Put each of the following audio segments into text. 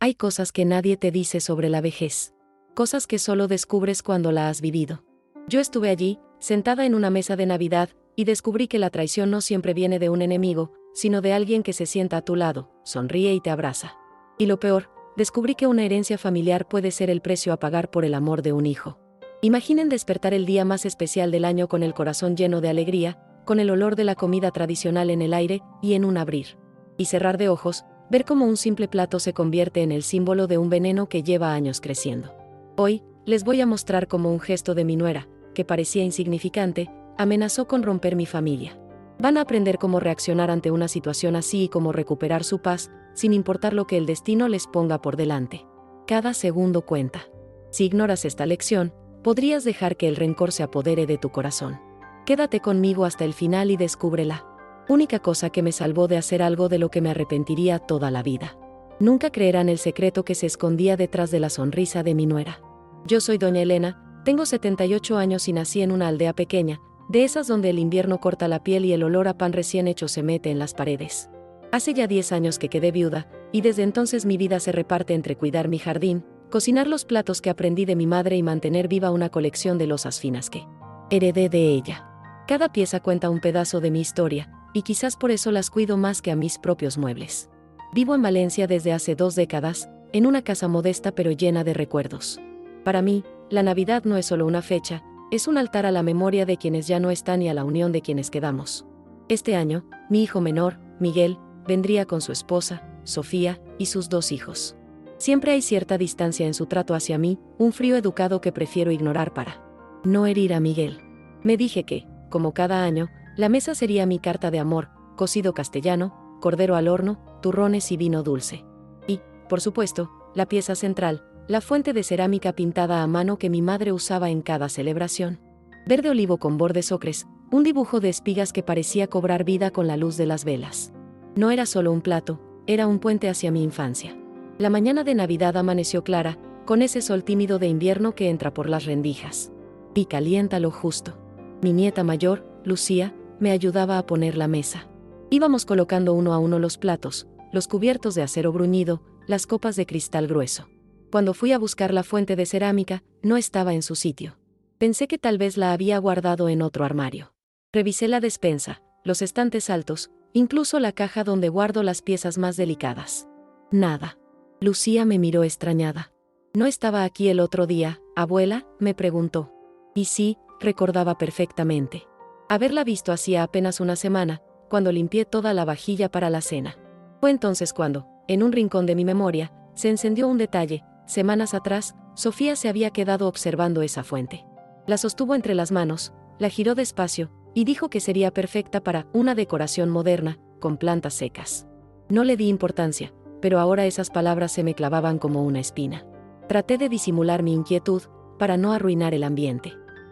Hay cosas que nadie te dice sobre la vejez. Cosas que solo descubres cuando la has vivido. Yo estuve allí, sentada en una mesa de Navidad, y descubrí que la traición no siempre viene de un enemigo, sino de alguien que se sienta a tu lado, sonríe y te abraza. Y lo peor, descubrí que una herencia familiar puede ser el precio a pagar por el amor de un hijo. Imaginen despertar el día más especial del año con el corazón lleno de alegría, con el olor de la comida tradicional en el aire, y en un abrir y cerrar de ojos, ver cómo un simple plato se convierte en el símbolo de un veneno que lleva años creciendo. Hoy, les voy a mostrar cómo un gesto de mi nuera, que parecía insignificante, amenazó con romper mi familia. Van a aprender cómo reaccionar ante una situación así y cómo recuperar su paz, sin importar lo que el destino les ponga por delante. Cada segundo cuenta. Si ignoras esta lección, podrías dejar que el rencor se apodere de tu corazón. Quédate conmigo hasta el final y descúbrela. Única cosa que me salvó de hacer algo de lo que me arrepentiría toda la vida. Nunca creerán el secreto que se escondía detrás de la sonrisa de mi nuera. Yo soy doña Elena, tengo 78 años y nací en una aldea pequeña, de esas donde el invierno corta la piel y el olor a pan recién hecho se mete en las paredes. Hace ya 10 años que quedé viuda, y desde entonces mi vida se reparte entre cuidar mi jardín, cocinar los platos que aprendí de mi madre y mantener viva una colección de losas finas que heredé de ella. Cada pieza cuenta un pedazo de mi historia, y quizás por eso las cuido más que a mis propios muebles. Vivo en Valencia desde hace 2 décadas, en una casa modesta pero llena de recuerdos. Para mí, la Navidad no es solo una fecha, es un altar a la memoria de quienes ya no están y a la unión de quienes quedamos. Este año, mi hijo menor, Miguel, vendría con su esposa, Sofía, y sus 2 hijos. Siempre hay cierta distancia en su trato hacia mí, un frío educado que prefiero ignorar para no herir a Miguel. Me dije que, como cada año, la mesa sería mi carta de amor, cocido castellano, cordero al horno, turrones y vino dulce. Y, por supuesto, la pieza central, la fuente de cerámica pintada a mano que mi madre usaba en cada celebración. Verde olivo con bordes ocres, un dibujo de espigas que parecía cobrar vida con la luz de las velas. No era solo un plato, era un puente hacia mi infancia. La mañana de Navidad amaneció clara, con ese sol tímido de invierno que entra por las rendijas. Y calienta lo justo. Mi nieta mayor, Lucía, me ayudaba a poner la mesa. Íbamos colocando uno a uno los platos, los cubiertos de acero bruñido, las copas de cristal grueso. Cuando fui a buscar la fuente de cerámica, no estaba en su sitio. Pensé que tal vez la había guardado en otro armario. Revisé la despensa, los estantes altos, incluso la caja donde guardo las piezas más delicadas. Nada. Lucía me miró extrañada. ¿No estaba aquí el otro día, abuela?, me preguntó. Y sí, recordaba perfectamente. Haberla visto hacía apenas una semana, cuando limpié toda la vajilla para la cena. Fue entonces cuando, en un rincón de mi memoria, se encendió un detalle. Semanas atrás, Sofía se había quedado observando esa fuente. La sostuvo entre las manos, la giró despacio, y dijo que sería perfecta para una decoración moderna, con plantas secas. No le di importancia, pero ahora esas palabras se me clavaban como una espina. Traté de disimular mi inquietud, para no arruinar el ambiente.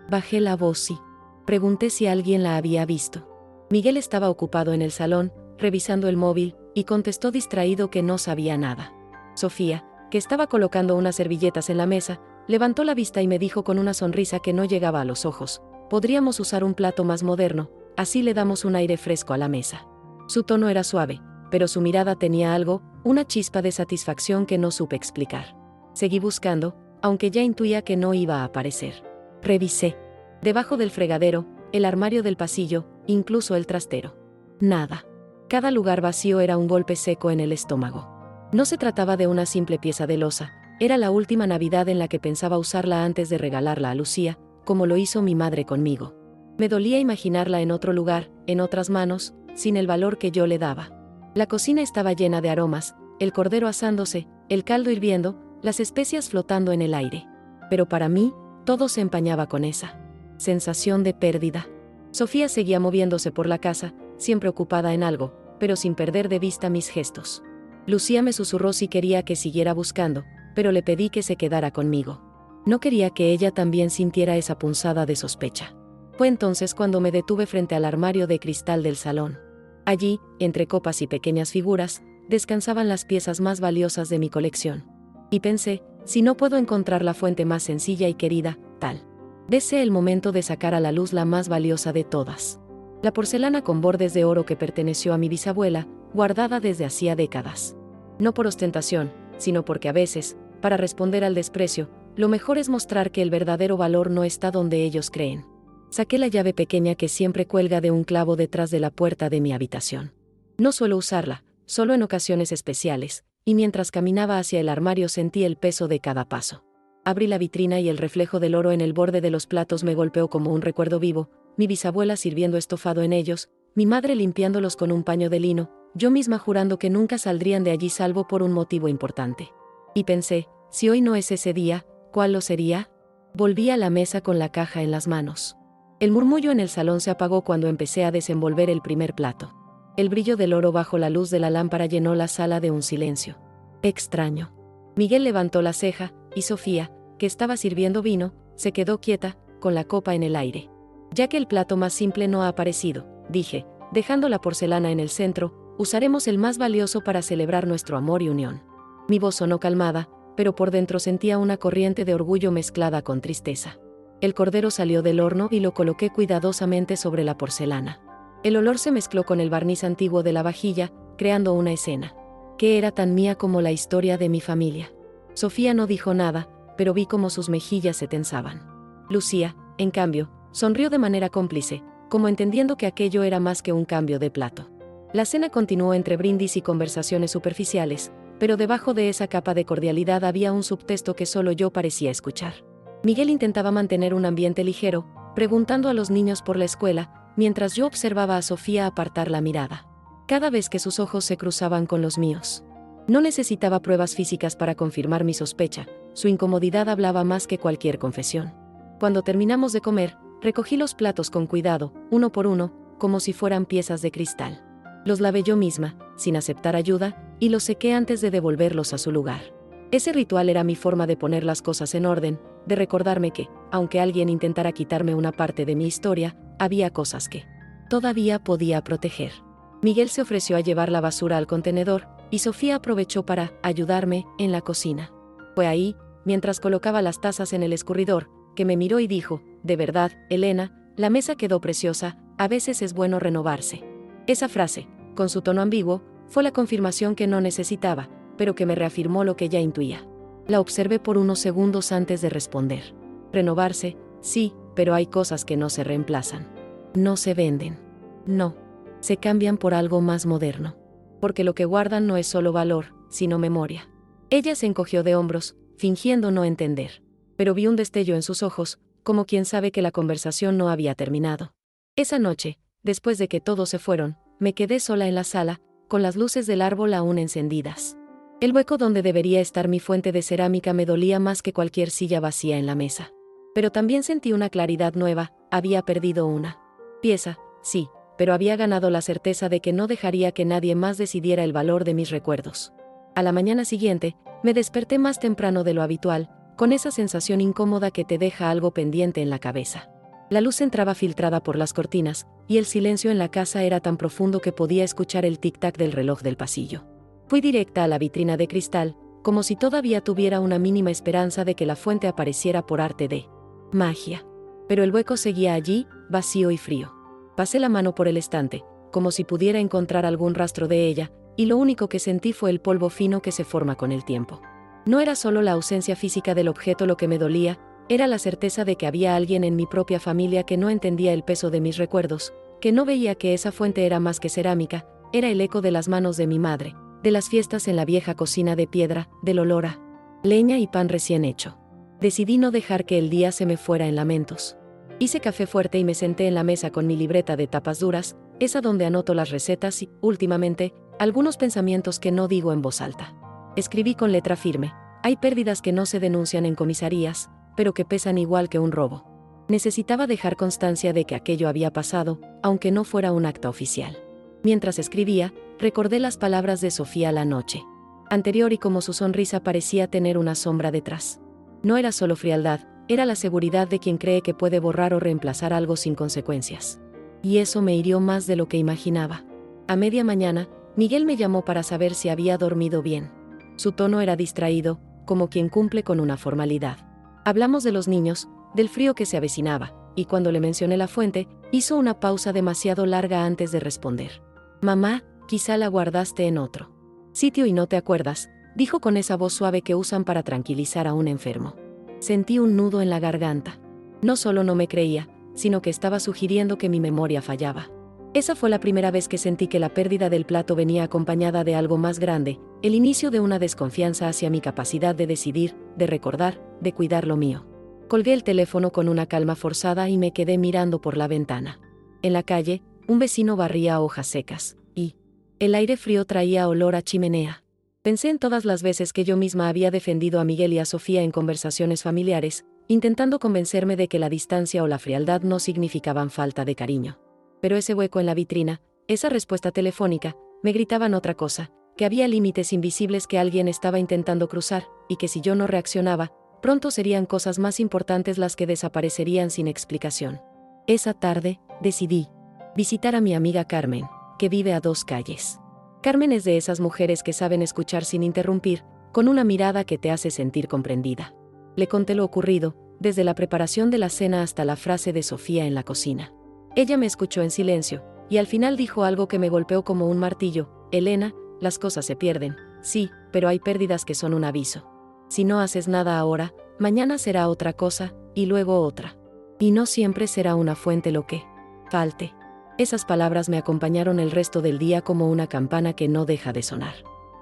Bajé la voz y pregunté si alguien la había visto. Miguel estaba ocupado en el salón, revisando el móvil, y contestó distraído que no sabía nada. Sofía, que estaba colocando unas servilletas en la mesa, levantó la vista y me dijo con una sonrisa que no llegaba a los ojos: podríamos usar un plato más moderno, así le damos un aire fresco a la mesa. Su tono era suave, pero su mirada tenía algo, una chispa de satisfacción que no supe explicar. Seguí buscando, aunque ya intuía que no iba a aparecer. Revisé. Debajo del fregadero, el armario del pasillo, incluso el trastero. Nada. Cada lugar vacío era un golpe seco en el estómago. No se trataba de una simple pieza de loza, era la última Navidad en la que pensaba usarla antes de regalarla a Lucía, como lo hizo mi madre conmigo. Me dolía imaginarla en otro lugar, en otras manos, sin el valor que yo le daba. La cocina estaba llena de aromas, el cordero asándose, el caldo hirviendo, las especias flotando en el aire. Pero para mí, todo se empañaba con esa sensación de pérdida. Sofía seguía moviéndose por la casa, siempre ocupada en algo, pero sin perder de vista mis gestos. Lucía me susurró si quería que siguiera buscando, pero le pedí que se quedara conmigo. No quería que ella también sintiera esa punzada de sospecha. Fue entonces cuando me detuve frente al armario de cristal del salón. Allí, entre copas y pequeñas figuras, descansaban las piezas más valiosas de mi colección. Y pensé, si no puedo encontrar la fuente más sencilla y querida, tal vez sea el momento de sacar a la luz la más valiosa de todas. La porcelana con bordes de oro que perteneció a mi bisabuela, guardada desde hacía décadas. No por ostentación, sino porque a veces, para responder al desprecio, lo mejor es mostrar que el verdadero valor no está donde ellos creen. Saqué la llave pequeña que siempre cuelga de un clavo detrás de la puerta de mi habitación. No suelo usarla, solo en ocasiones especiales, y mientras caminaba hacia el armario sentí el peso de cada paso. Abrí la vitrina y el reflejo del oro en el borde de los platos me golpeó como un recuerdo vivo, mi bisabuela sirviendo estofado en ellos, mi madre limpiándolos con un paño de lino, yo misma jurando que nunca saldrían de allí salvo por un motivo importante. Y pensé, si hoy no es ese día, ¿cuál lo sería? Volví a la mesa con la caja en las manos. El murmullo en el salón se apagó cuando empecé a desenvolver el primer plato. El brillo del oro bajo la luz de la lámpara llenó la sala de un silencio extraño. Miguel levantó la ceja, y Sofía, que estaba sirviendo vino, se quedó quieta, con la copa en el aire. Ya que el plato más simple no ha aparecido, dije, dejando la porcelana en el centro, usaremos el más valioso para celebrar nuestro amor y unión. Mi voz sonó calmada, pero por dentro sentía una corriente de orgullo mezclada con tristeza. El cordero salió del horno y lo coloqué cuidadosamente sobre la porcelana. El olor se mezcló con el barniz antiguo de la vajilla, creando una escena que era tan mía como la historia de mi familia. Sofía no dijo nada, pero vi cómo sus mejillas se tensaban. Lucía, en cambio, sonrió de manera cómplice, como entendiendo que aquello era más que un cambio de plato. La cena continuó entre brindis y conversaciones superficiales, pero debajo de esa capa de cordialidad había un subtexto que solo yo parecía escuchar. Miguel intentaba mantener un ambiente ligero, preguntando a los niños por la escuela, mientras yo observaba a Sofía apartar la mirada. Cada vez que sus ojos se cruzaban con los míos. No necesitaba pruebas físicas para confirmar mi sospecha, su incomodidad hablaba más que cualquier confesión. Cuando terminamos de comer, recogí los platos con cuidado, uno por uno, como si fueran piezas de cristal. Los lavé yo misma, sin aceptar ayuda, y los sequé antes de devolverlos a su lugar. Ese ritual era mi forma de poner las cosas en orden, de recordarme que, aunque alguien intentara quitarme una parte de mi historia, había cosas que todavía podía proteger. Miguel se ofreció a llevar la basura al contenedor, y Sofía aprovechó para ayudarme en la cocina. Fue ahí, mientras colocaba las tazas en el escurridor, que me miró y dijo, de verdad, Elena, la mesa quedó preciosa, a veces es bueno renovarse. Esa frase, con su tono ambiguo, fue la confirmación que no necesitaba, pero que me reafirmó lo que ya intuía. La observé por unos segundos antes de responder. Renovarse, sí, pero hay cosas que no se reemplazan. No se venden. No. Se cambian por algo más moderno. Porque lo que guardan no es solo valor, sino memoria. Ella se encogió de hombros, fingiendo no entender. Pero vi un destello en sus ojos, como quien sabe que la conversación no había terminado. Esa noche, después de que todos se fueron, me quedé sola en la sala, con las luces del árbol aún encendidas. El hueco donde debería estar mi fuente de cerámica me dolía más que cualquier silla vacía en la mesa. Pero también sentí una claridad nueva, había perdido una pieza, sí, pero había ganado la certeza de que no dejaría que nadie más decidiera el valor de mis recuerdos. A la mañana siguiente, me desperté más temprano de lo habitual, con esa sensación incómoda que te deja algo pendiente en la cabeza. La luz entraba filtrada por las cortinas, y el silencio en la casa era tan profundo que podía escuchar el tic-tac del reloj del pasillo. Fui directa a la vitrina de cristal, como si todavía tuviera una mínima esperanza de que la fuente apareciera por arte de magia. Pero el hueco seguía allí, vacío y frío. Pasé la mano por el estante, como si pudiera encontrar algún rastro de ella, y lo único que sentí fue el polvo fino que se forma con el tiempo. No era solo la ausencia física del objeto lo que me dolía, era la certeza de que había alguien en mi propia familia que no entendía el peso de mis recuerdos, que no veía que esa fuente era más que cerámica, era el eco de las manos de mi madre, de las fiestas en la vieja cocina de piedra, del olor a leña y pan recién hecho. Decidí no dejar que el día se me fuera en lamentos. Hice café fuerte y me senté en la mesa con mi libreta de tapas duras, esa donde anoto las recetas y, últimamente, algunos pensamientos que no digo en voz alta. Escribí con letra firme, hay pérdidas que no se denuncian en comisarías, pero que pesan igual que un robo. Necesitaba dejar constancia de que aquello había pasado, aunque no fuera un acta oficial. Mientras escribía, recordé las palabras de Sofía la noche anterior y como su sonrisa parecía tener una sombra detrás. No era solo frialdad, era la seguridad de quien cree que puede borrar o reemplazar algo sin consecuencias. Y eso me hirió más de lo que imaginaba. A media mañana, Miguel me llamó para saber si había dormido bien. Su tono era distraído, como quien cumple con una formalidad. Hablamos de los niños, del frío que se avecinaba, y cuando le mencioné la fuente, hizo una pausa demasiado larga antes de responder. Mamá, quizá la guardaste en otro sitio y no te acuerdas, dijo con esa voz suave que usan para tranquilizar a un enfermo. Sentí un nudo en la garganta. No solo no me creía, sino que estaba sugiriendo que mi memoria fallaba. Esa fue la primera vez que sentí que la pérdida del plato venía acompañada de algo más grande, el inicio de una desconfianza hacia mi capacidad de decidir, de recordar, de cuidar lo mío. Colgué el teléfono con una calma forzada y me quedé mirando por la ventana. En la calle, un vecino barría hojas secas, y el aire frío traía olor a chimenea. Pensé en todas las veces que yo misma había defendido a Miguel y a Sofía en conversaciones familiares, intentando convencerme de que la distancia o la frialdad no significaban falta de cariño. Pero ese hueco en la vitrina, esa respuesta telefónica, me gritaban otra cosa, que había límites invisibles que alguien estaba intentando cruzar, y que si yo no reaccionaba, pronto serían cosas más importantes las que desaparecerían sin explicación. Esa tarde, decidí visitar a mi amiga Carmen, que vive a 2 calles. Carmen es de esas mujeres que saben escuchar sin interrumpir, con una mirada que te hace sentir comprendida. Le conté lo ocurrido, desde la preparación de la cena hasta la frase de Sofía en la cocina. Ella me escuchó en silencio, y al final dijo algo que me golpeó como un martillo: Elena, las cosas se pierden, sí, pero hay pérdidas que son un aviso. Si no haces nada ahora, mañana será otra cosa, y luego otra. Y no siempre será una fuente lo que falte. Esas palabras me acompañaron el resto del día como una campana que no deja de sonar.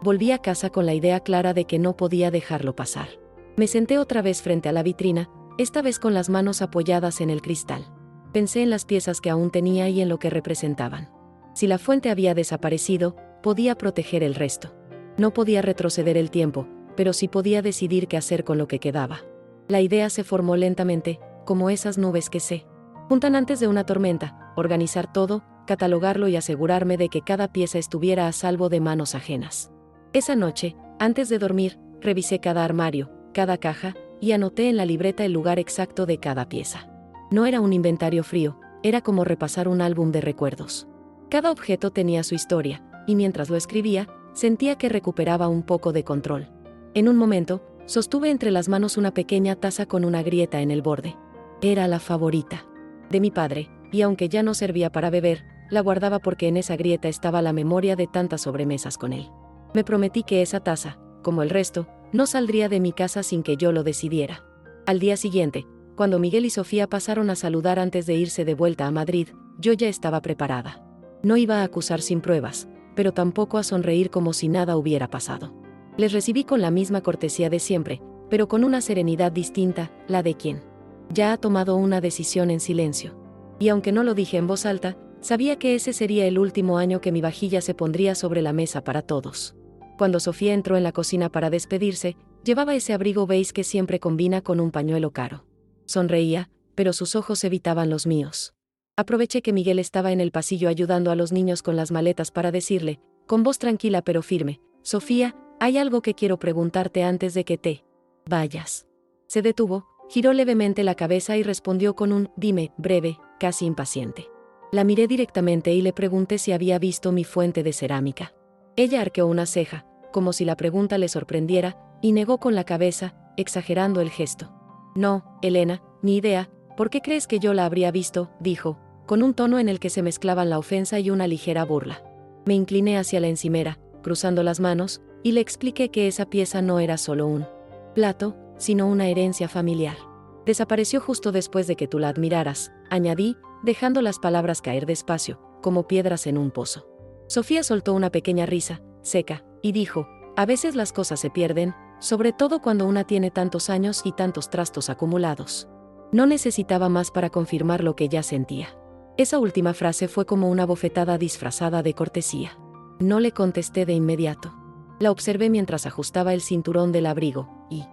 Volví a casa con la idea clara de que no podía dejarlo pasar. Me senté otra vez frente a la vitrina, esta vez con las manos apoyadas en el cristal. Pensé en las piezas que aún tenía y en lo que representaban. Si la fuente había desaparecido, podía proteger el resto. No podía retroceder el tiempo, pero sí podía decidir qué hacer con lo que quedaba. La idea se formó lentamente, como esas nubes que se juntan antes de una tormenta: organizar todo, catalogarlo y asegurarme de que cada pieza estuviera a salvo de manos ajenas. Esa noche, antes de dormir, revisé cada armario, cada caja, y anoté en la libreta el lugar exacto de cada pieza. No era un inventario frío, era como repasar un álbum de recuerdos. Cada objeto tenía su historia, y mientras lo escribía, sentía que recuperaba un poco de control. En un momento, sostuve entre las manos una pequeña taza con una grieta en el borde. Era la favorita de mi padre, y aunque ya no servía para beber, la guardaba porque en esa grieta estaba la memoria de tantas sobremesas con él. Me prometí que esa taza, como el resto, no saldría de mi casa sin que yo lo decidiera. Al día siguiente, cuando Miguel y Sofía pasaron a saludar antes de irse de vuelta a Madrid, yo ya estaba preparada. No iba a acusar sin pruebas, pero tampoco a sonreír como si nada hubiera pasado. Les recibí con la misma cortesía de siempre, pero con una serenidad distinta, la de quien ya ha tomado una decisión en silencio. Y aunque no lo dije en voz alta, sabía que ese sería el último año que mi vajilla se pondría sobre la mesa para todos. Cuando Sofía entró en la cocina para despedirse, llevaba ese abrigo beige que siempre combina con un pañuelo caro. Sonreía, pero sus ojos evitaban los míos. Aproveché que Miguel estaba en el pasillo ayudando a los niños con las maletas para decirle, con voz tranquila pero firme: Sofía, hay algo que quiero preguntarte antes de que te vayas. Se detuvo, giró levemente la cabeza y respondió con un dime, breve, casi impaciente. La miré directamente y le pregunté si había visto mi fuente de cerámica. Ella arqueó una ceja, como si la pregunta le sorprendiera, y negó con la cabeza, exagerando el gesto. No, Elena, ni idea. ¿Por qué crees que yo la habría visto?, dijo, con un tono en el que se mezclaban la ofensa y una ligera burla. Me incliné hacia la encimera, cruzando las manos, y le expliqué que esa pieza no era solo un plato, sino una herencia familiar. Desapareció justo después de que tú la admiraras, añadí, dejando las palabras caer despacio, como piedras en un pozo. Sofía soltó una pequeña risa, seca, y dijo: a veces las cosas se pierden, sobre todo cuando una tiene tantos años y tantos trastos acumulados. No necesitaba más para confirmar lo que ya sentía. Esa última frase fue como una bofetada disfrazada de cortesía. No le contesté de inmediato. La observé mientras ajustaba el cinturón del abrigo, y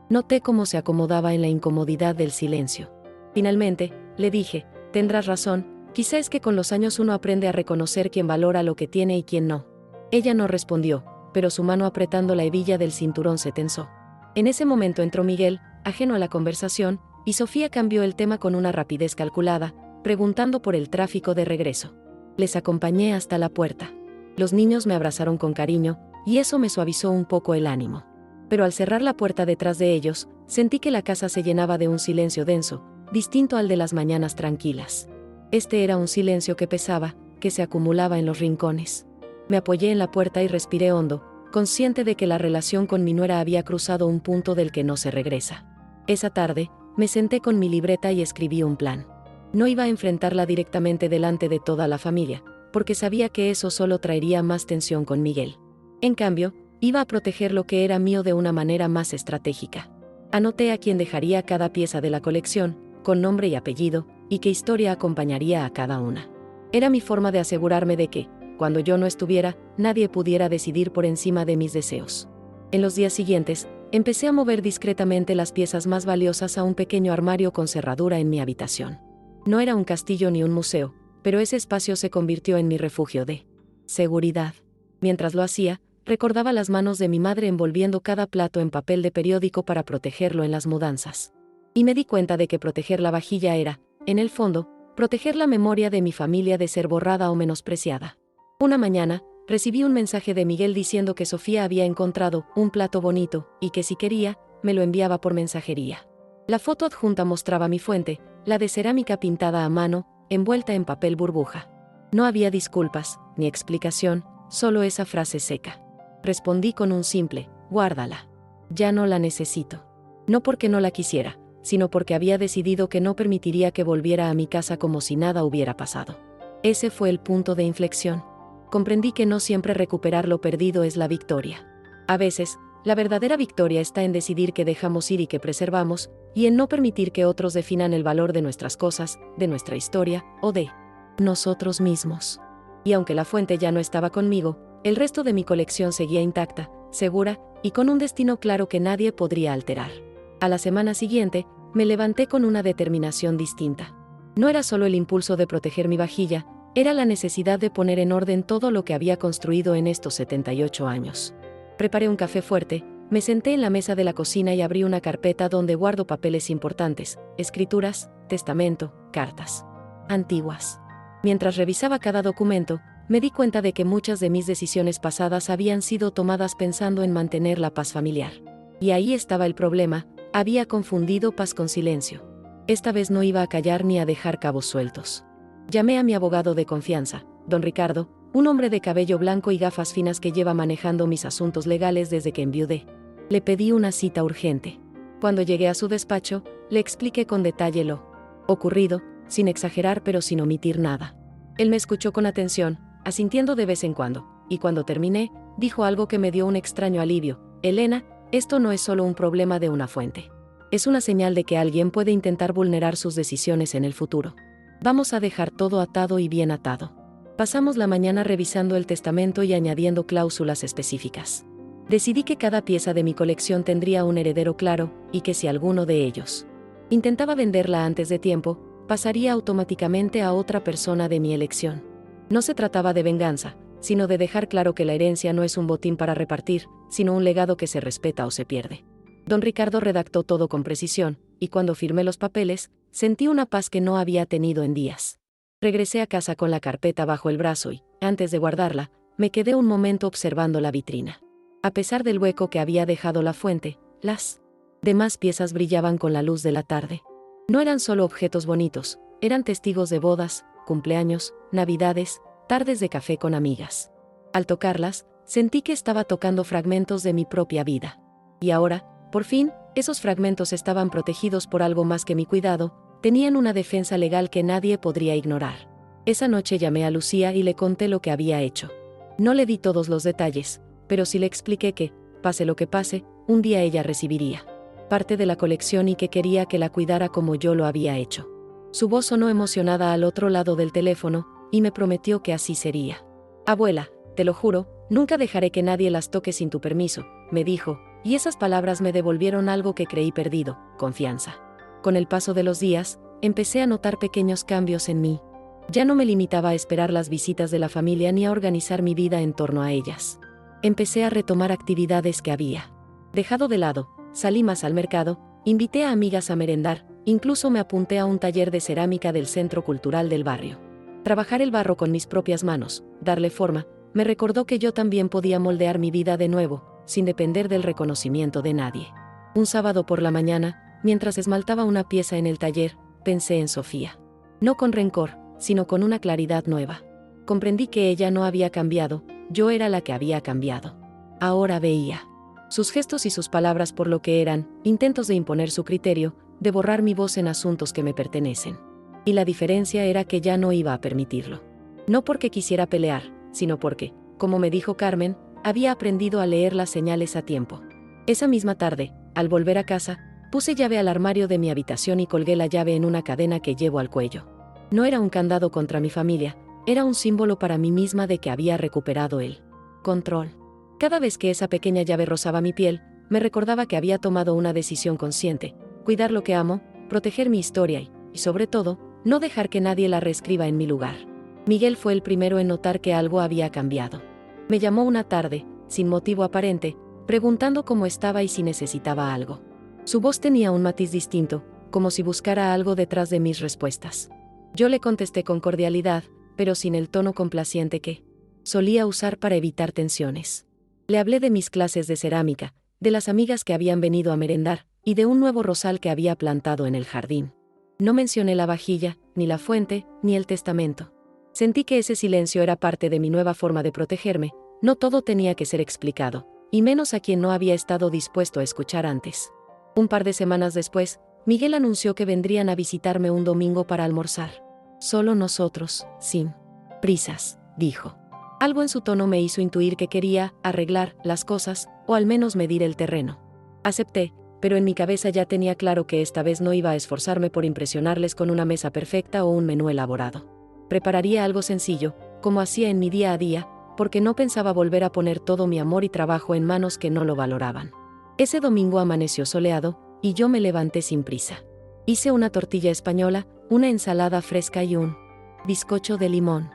noté cómo se acomodaba en la incomodidad del silencio. Finalmente, le dije: tendrás razón, quizá es que con los años uno aprende a reconocer quién valora lo que tiene y quién no. Ella no respondió, pero su mano apretando la hebilla del cinturón se tensó. En ese momento entró Miguel, ajeno a la conversación, y Sofía cambió el tema con una rapidez calculada, preguntando por el tráfico de regreso. Les acompañé hasta la puerta. Los niños me abrazaron con cariño, y eso me suavizó un poco el ánimo. Pero al cerrar la puerta detrás de ellos, sentí que la casa se llenaba de un silencio denso, distinto al de las mañanas tranquilas. Este era un silencio que pesaba, que se acumulaba en los rincones. Me apoyé en la puerta y respiré hondo, consciente de que la relación con mi nuera había cruzado un punto del que no se regresa. Esa tarde, me senté con mi libreta y escribí un plan. No iba a enfrentarla directamente delante de toda la familia, porque sabía que eso solo traería más tensión con Miguel. En cambio, iba a proteger lo que era mío de una manera más estratégica. Anoté a quién dejaría cada pieza de la colección, con nombre y apellido, y qué historia acompañaría a cada una. Era mi forma de asegurarme de que, cuando yo no estuviera, nadie pudiera decidir por encima de mis deseos. En los días siguientes, empecé a mover discretamente las piezas más valiosas a un pequeño armario con cerradura en mi habitación. No era un castillo ni un museo, pero ese espacio se convirtió en mi refugio de seguridad. Mientras lo hacía, recordaba las manos de mi madre envolviendo cada plato en papel de periódico para protegerlo en las mudanzas. Y me di cuenta de que proteger la vajilla era, en el fondo, proteger la memoria de mi familia de ser borrada o menospreciada. Una mañana, recibí un mensaje de Miguel diciendo que Sofía había encontrado un plato bonito y que si quería, me lo enviaba por mensajería. La foto adjunta mostraba mi fuente, la de cerámica pintada a mano, envuelta en papel burbuja. No había disculpas, ni explicación, solo esa frase seca. Respondí con un simple, guárdala. Ya no la necesito. No porque no la quisiera, sino porque había decidido que no permitiría que volviera a mi casa como si nada hubiera pasado. Ese fue el punto de inflexión. Comprendí que no siempre recuperar lo perdido es la victoria. A veces, la verdadera victoria está en decidir que dejamos ir y que preservamos, y en no permitir que otros definan el valor de nuestras cosas, de nuestra historia, o de nosotros mismos. Y aunque la fuente ya no estaba conmigo, el resto de mi colección seguía intacta, segura, y con un destino claro que nadie podría alterar. A la semana siguiente, me levanté con una determinación distinta. No era solo el impulso de proteger mi vajilla, era la necesidad de poner en orden todo lo que había construido en estos 78 años. Preparé un café fuerte, me senté en la mesa de la cocina y abrí una carpeta donde guardo papeles importantes, escrituras, testamento, cartas antiguas. Mientras revisaba cada documento, me di cuenta de que muchas de mis decisiones pasadas habían sido tomadas pensando en mantener la paz familiar. Y ahí estaba el problema, había confundido paz con silencio. Esta vez no iba a callar ni a dejar cabos sueltos. Llamé a mi abogado de confianza, don Ricardo, un hombre de cabello blanco y gafas finas que lleva manejando mis asuntos legales desde que enviudé. Le pedí una cita urgente. Cuando llegué a su despacho, le expliqué con detalle lo ocurrido, sin exagerar pero sin omitir nada. Él me escuchó con atención, asintiendo de vez en cuando, y cuando terminé, dijo algo que me dio un extraño alivio. Elena, esto no es solo un problema de una fuente. Es una señal de que alguien puede intentar vulnerar sus decisiones en el futuro. Vamos a dejar todo atado y bien atado. Pasamos la mañana revisando el testamento y añadiendo cláusulas específicas. Decidí que cada pieza de mi colección tendría un heredero claro, y que si alguno de ellos intentaba venderla antes de tiempo, pasaría automáticamente a otra persona de mi elección. No se trataba de venganza, sino de dejar claro que la herencia no es un botín para repartir, sino un legado que se respeta o se pierde. Don Ricardo redactó todo con precisión, y cuando firmé los papeles, sentí una paz que no había tenido en días. Regresé a casa con la carpeta bajo el brazo y, antes de guardarla, me quedé un momento observando la vitrina. A pesar del hueco que había dejado la fuente, las demás piezas brillaban con la luz de la tarde. No eran solo objetos bonitos, eran testigos de bodas, cumpleaños, navidades, tardes de café con amigas. Al tocarlas, sentí que estaba tocando fragmentos de mi propia vida. Y ahora, por fin, esos fragmentos estaban protegidos por algo más que mi cuidado, tenían una defensa legal que nadie podría ignorar. Esa noche llamé a Lucía y le conté lo que había hecho. No le di todos los detalles, pero sí le expliqué que, pase lo que pase, un día ella recibiría parte de la colección y que quería que la cuidara como yo lo había hecho. Su voz sonó emocionada al otro lado del teléfono, y me prometió que así sería. Abuela, te lo juro, nunca dejaré que nadie las toque sin tu permiso, me dijo, y esas palabras me devolvieron algo que creí perdido, confianza. Con el paso de los días, empecé a notar pequeños cambios en mí. Ya no me limitaba a esperar las visitas de la familia ni a organizar mi vida en torno a ellas. Empecé a retomar actividades que había dejado de lado, salí más al mercado, invité a amigas a merendar, incluso me apunté a un taller de cerámica del Centro Cultural del barrio. Trabajar el barro con mis propias manos, darle forma, me recordó que yo también podía moldear mi vida de nuevo, sin depender del reconocimiento de nadie. Un sábado por la mañana, mientras esmaltaba una pieza en el taller, pensé en Sofía. No con rencor, sino con una claridad nueva. Comprendí que ella no había cambiado, yo era la que había cambiado. Ahora veía sus gestos y sus palabras por lo que eran, intentos de imponer su criterio, de borrar mi voz en asuntos que me pertenecen. Y la diferencia era que ya no iba a permitirlo. No porque quisiera pelear, sino porque, como me dijo Carmen, había aprendido a leer las señales a tiempo. Esa misma tarde, al volver a casa, puse llave al armario de mi habitación y colgué la llave en una cadena que llevo al cuello. No era un candado contra mi familia, era un símbolo para mí misma de que había recuperado el control. Cada vez que esa pequeña llave rozaba mi piel, me recordaba que había tomado una decisión consciente: cuidar lo que amo, proteger mi historia y sobre todo, no dejar que nadie la reescriba en mi lugar. Miguel fue el primero en notar que algo había cambiado. Me llamó una tarde, sin motivo aparente, preguntando cómo estaba y si necesitaba algo. Su voz tenía un matiz distinto, como si buscara algo detrás de mis respuestas. Yo le contesté con cordialidad, pero sin el tono complaciente que solía usar para evitar tensiones. Le hablé de mis clases de cerámica, de las amigas que habían venido a merendar, y de un nuevo rosal que había plantado en el jardín. No mencioné la vajilla, ni la fuente, ni el testamento. Sentí que ese silencio era parte de mi nueva forma de protegerme, no todo tenía que ser explicado, y menos a quien no había estado dispuesto a escuchar antes. Un par de semanas después, Miguel anunció que vendrían a visitarme un domingo para almorzar. Solo nosotros, sin prisas, dijo. Algo en su tono me hizo intuir que quería arreglar las cosas, o al menos medir el terreno. Acepté, pero en mi cabeza ya tenía claro que esta vez no iba a esforzarme por impresionarles con una mesa perfecta o un menú elaborado. Prepararía algo sencillo, como hacía en mi día a día, porque no pensaba volver a poner todo mi amor y trabajo en manos que no lo valoraban. Ese domingo amaneció soleado, y yo me levanté sin prisa. Hice una tortilla española, una ensalada fresca y un bizcocho de limón.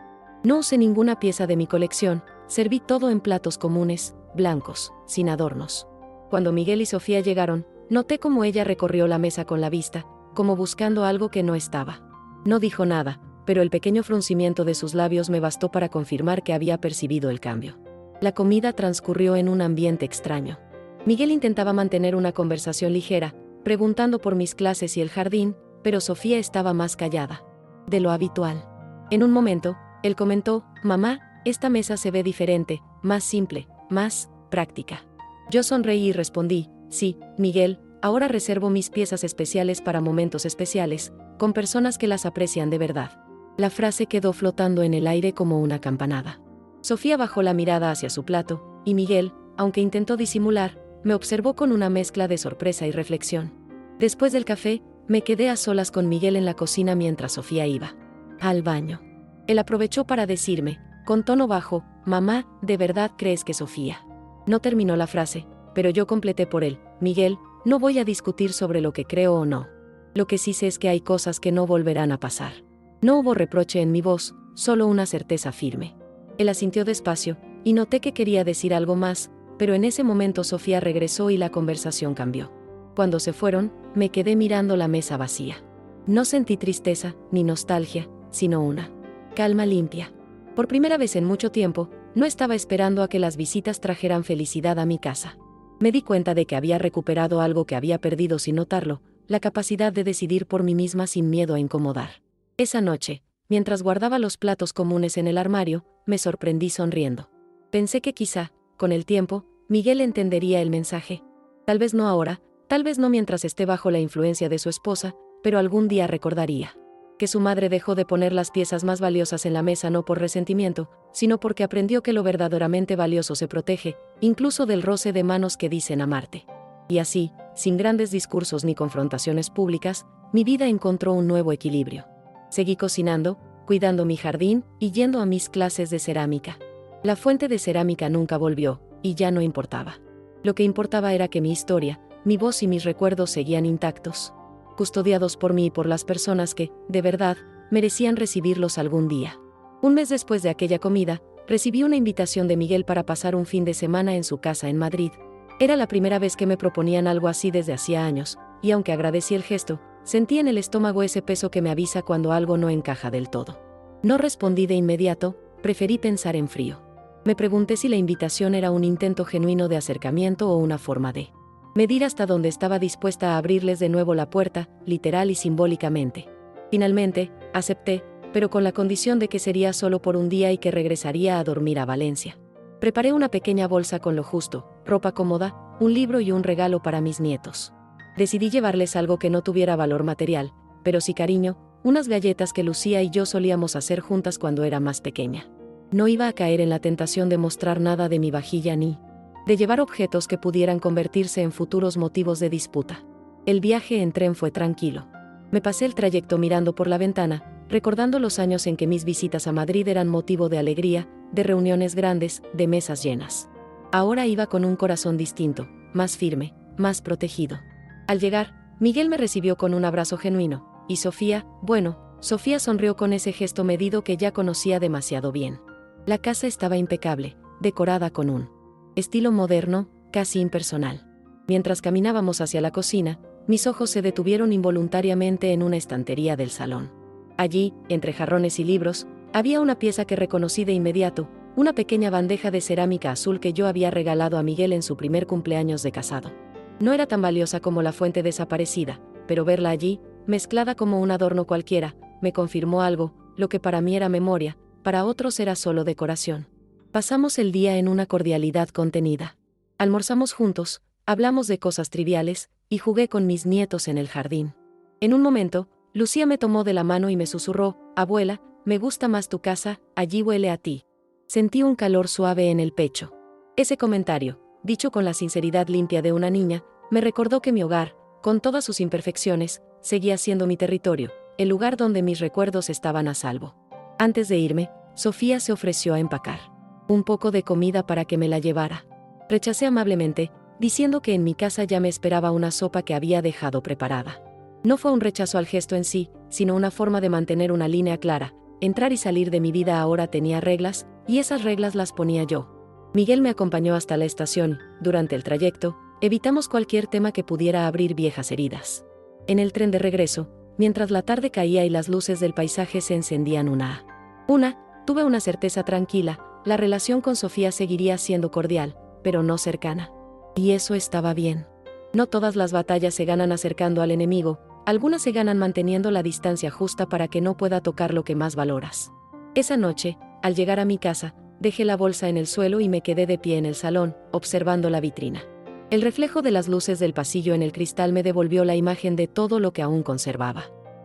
No usé ninguna pieza de mi colección, serví todo en platos comunes, blancos, sin adornos. Cuando Miguel y Sofía llegaron, noté cómo ella recorrió la mesa con la vista, como buscando algo que no estaba. No dijo nada, pero el pequeño fruncimiento de sus labios me bastó para confirmar que había percibido el cambio. La comida transcurrió en un ambiente extraño. Miguel intentaba mantener una conversación ligera, preguntando por mis clases y el jardín, pero Sofía estaba más callada de lo habitual. En un momento, él comentó: «Mamá, esta mesa se ve diferente, más simple, más práctica». Yo sonreí y respondí: «Sí, Miguel, ahora reservo mis piezas especiales para momentos especiales, con personas que las aprecian de verdad». La frase quedó flotando en el aire como una campanada. Sofía bajó la mirada hacia su plato, y Miguel, aunque intentó disimular, me observó con una mezcla de sorpresa y reflexión. Después del café, me quedé a solas con Miguel en la cocina mientras Sofía iba al baño. Él aprovechó para decirme, con tono bajo: «Mamá, ¿de verdad crees que Sofía?» No terminó la frase, pero yo completé por él: «Miguel, no voy a discutir sobre lo que creo o no. Lo que sí sé es que hay cosas que no volverán a pasar». No hubo reproche en mi voz, solo una certeza firme. Él asintió despacio, y noté que quería decir algo más, pero en ese momento Sofía regresó y la conversación cambió. Cuando se fueron, me quedé mirando la mesa vacía. No sentí tristeza, ni nostalgia, sino una calma limpia. Por primera vez en mucho tiempo, no estaba esperando a que las visitas trajeran felicidad a mi casa. Me di cuenta de que había recuperado algo que había perdido sin notarlo, la capacidad de decidir por mí misma sin miedo a incomodar. Esa noche, mientras guardaba los platos comunes en el armario, me sorprendí sonriendo. Pensé que quizá, con el tiempo, Miguel entendería el mensaje. Tal vez no ahora, tal vez no mientras esté bajo la influencia de su esposa, pero algún día recordaría que su madre dejó de poner las piezas más valiosas en la mesa no por resentimiento, sino porque aprendió que lo verdaderamente valioso se protege, incluso del roce de manos que dicen amarte. Y así, sin grandes discursos ni confrontaciones públicas, mi vida encontró un nuevo equilibrio. Seguí cocinando, cuidando mi jardín y yendo a mis clases de cerámica. La fuente de cerámica nunca volvió, y ya no importaba. Lo que importaba era que mi historia, mi voz y mis recuerdos seguían intactos, custodiados por mí y por las personas que, de verdad, merecían recibirlos algún día. Un mes después de aquella comida, recibí una invitación de Miguel para pasar un fin de semana en su casa en Madrid. Era la primera vez que me proponían algo así desde hacía años, y aunque agradecí el gesto, sentí en el estómago ese peso que me avisa cuando algo no encaja del todo. No respondí de inmediato, preferí pensar en frío. Me pregunté si la invitación era un intento genuino de acercamiento o una forma de medir hasta dónde estaba dispuesta a abrirles de nuevo la puerta, literal y simbólicamente. Finalmente, acepté, pero con la condición de que sería solo por un día y que regresaría a dormir a Valencia. Preparé una pequeña bolsa con lo justo, ropa cómoda, un libro y un regalo para mis nietos. Decidí llevarles algo que no tuviera valor material, pero sí cariño, unas galletas que Lucía y yo solíamos hacer juntas cuando era más pequeña. No iba a caer en la tentación de mostrar nada de mi vajilla ni de llevar objetos que pudieran convertirse en futuros motivos de disputa. El viaje en tren fue tranquilo. Me pasé el trayecto mirando por la ventana, recordando los años en que mis visitas a Madrid eran motivo de alegría, de reuniones grandes, de mesas llenas. Ahora iba con un corazón distinto, más firme, más protegido. Al llegar, Miguel me recibió con un abrazo genuino, y Sofía sonrió con ese gesto medido que ya conocía demasiado bien. La casa estaba impecable, decorada con un estilo moderno, casi impersonal. Mientras caminábamos hacia la cocina, mis ojos se detuvieron involuntariamente en una estantería del salón. Allí, entre jarrones y libros, había una pieza que reconocí de inmediato, una pequeña bandeja de cerámica azul que yo había regalado a Miguel en su primer cumpleaños de casado. No era tan valiosa como la fuente desaparecida, pero verla allí, mezclada como un adorno cualquiera, me confirmó algo, lo que para mí era memoria, para otros era solo decoración. Pasamos el día en una cordialidad contenida. Almorzamos juntos, hablamos de cosas triviales, y jugué con mis nietos en el jardín. En un momento, Lucía me tomó de la mano y me susurró: «Abuela, me gusta más tu casa, allí huele a ti». Sentí un calor suave en el pecho. Ese comentario, dicho con la sinceridad limpia de una niña, me recordó que mi hogar, con todas sus imperfecciones, seguía siendo mi territorio, el lugar donde mis recuerdos estaban a salvo. Antes de irme, Sofía se ofreció a empacar un poco de comida para que me la llevara. Rechacé amablemente, diciendo que en mi casa ya me esperaba una sopa que había dejado preparada. No fue un rechazo al gesto en sí, sino una forma de mantener una línea clara. Entrar y salir de mi vida ahora tenía reglas, y esas reglas las ponía yo. Miguel me acompañó hasta la estación. Durante el trayecto, evitamos cualquier tema que pudiera abrir viejas heridas. En el tren de regreso, mientras la tarde caía y las luces del paisaje se encendían tuve una certeza tranquila: la relación con Sofía seguiría siendo cordial, pero no cercana. Y eso estaba bien. No todas las batallas se ganan acercando al enemigo, algunas se ganan manteniendo la distancia justa para que no pueda tocar lo que más valoras. Esa noche, al llegar a mi casa, dejé la bolsa en el suelo y me quedé de pie en el salón, observando la vitrina. El reflejo de las luces del pasillo en el cristal me devolvió la imagen de todo lo que aún conservaba.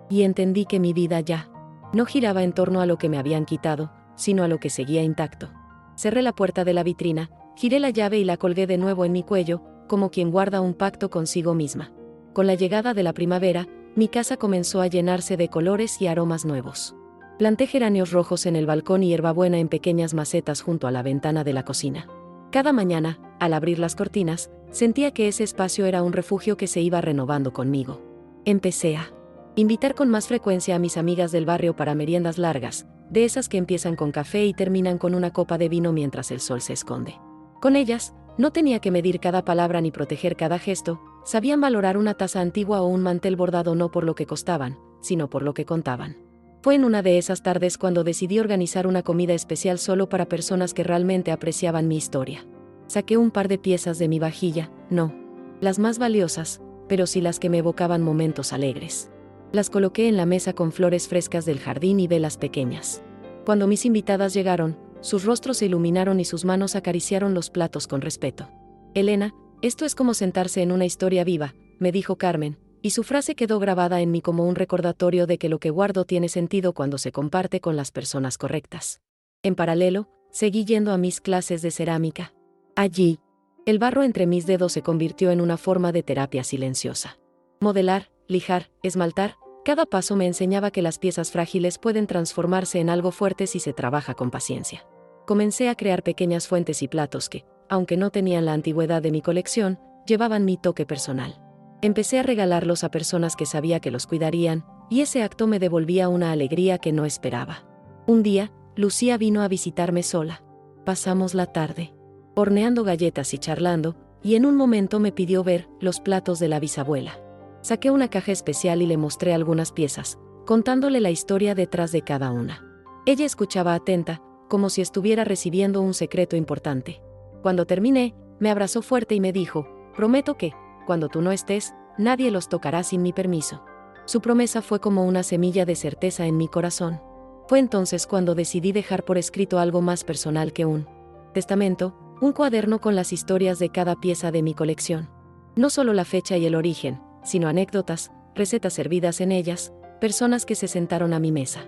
Y entendí que mi vida ya no giraba en torno a lo que me habían quitado, sino a lo que seguía intacto. Cerré la puerta de la vitrina, giré la llave y la colgué de nuevo en mi cuello, como quien guarda un pacto consigo misma. Con la llegada de la primavera, mi casa comenzó a llenarse de colores y aromas nuevos. Planté geranios rojos en el balcón y hierbabuena en pequeñas macetas junto a la ventana de la cocina. Cada mañana, al abrir las cortinas, sentía que ese espacio era un refugio que se iba renovando conmigo. Empecé a invitar con más frecuencia a mis amigas del barrio para meriendas largas, de esas que empiezan con café y terminan con una copa de vino mientras el sol se esconde. Con ellas, no tenía que medir cada palabra ni proteger cada gesto, sabían valorar una taza antigua o un mantel bordado no por lo que costaban, sino por lo que contaban. Fue en una de esas tardes cuando decidí organizar una comida especial solo para personas que realmente apreciaban mi historia. Saqué un par de piezas de mi vajilla, no las más valiosas, pero sí las que me evocaban momentos alegres. Las coloqué en la mesa con flores frescas del jardín y velas pequeñas. Cuando mis invitadas llegaron, sus rostros se iluminaron y sus manos acariciaron los platos con respeto. «Elena, esto es como sentarse en una historia viva», me dijo Carmen, y su frase quedó grabada en mí como un recordatorio de que lo que guardo tiene sentido cuando se comparte con las personas correctas. En paralelo, seguí yendo a mis clases de cerámica. Allí, el barro entre mis dedos se convirtió en una forma de terapia silenciosa. Modelar, lijar, esmaltar, cada paso me enseñaba que las piezas frágiles pueden transformarse en algo fuerte si se trabaja con paciencia. Comencé a crear pequeñas fuentes y platos que, aunque no tenían la antigüedad de mi colección, llevaban mi toque personal. Empecé a regalarlos a personas que sabía que los cuidarían, y ese acto me devolvía una alegría que no esperaba. Un día, Lucía vino a visitarme sola. Pasamos la tarde horneando galletas y charlando, y en un momento me pidió ver los platos de la bisabuela. Saqué una caja especial y le mostré algunas piezas, contándole la historia detrás de cada una. Ella escuchaba atenta, como si estuviera recibiendo un secreto importante. Cuando terminé, me abrazó fuerte y me dijo: «Prometo que, cuando tú no estés, nadie los tocará sin mi permiso». Su promesa fue como una semilla de certeza en mi corazón. Fue entonces cuando decidí dejar por escrito algo más personal que un Testamento, un cuaderno con las historias de cada pieza de mi colección. No solo la fecha y el origen, sino anécdotas, recetas servidas en ellas, personas que se sentaron a mi mesa.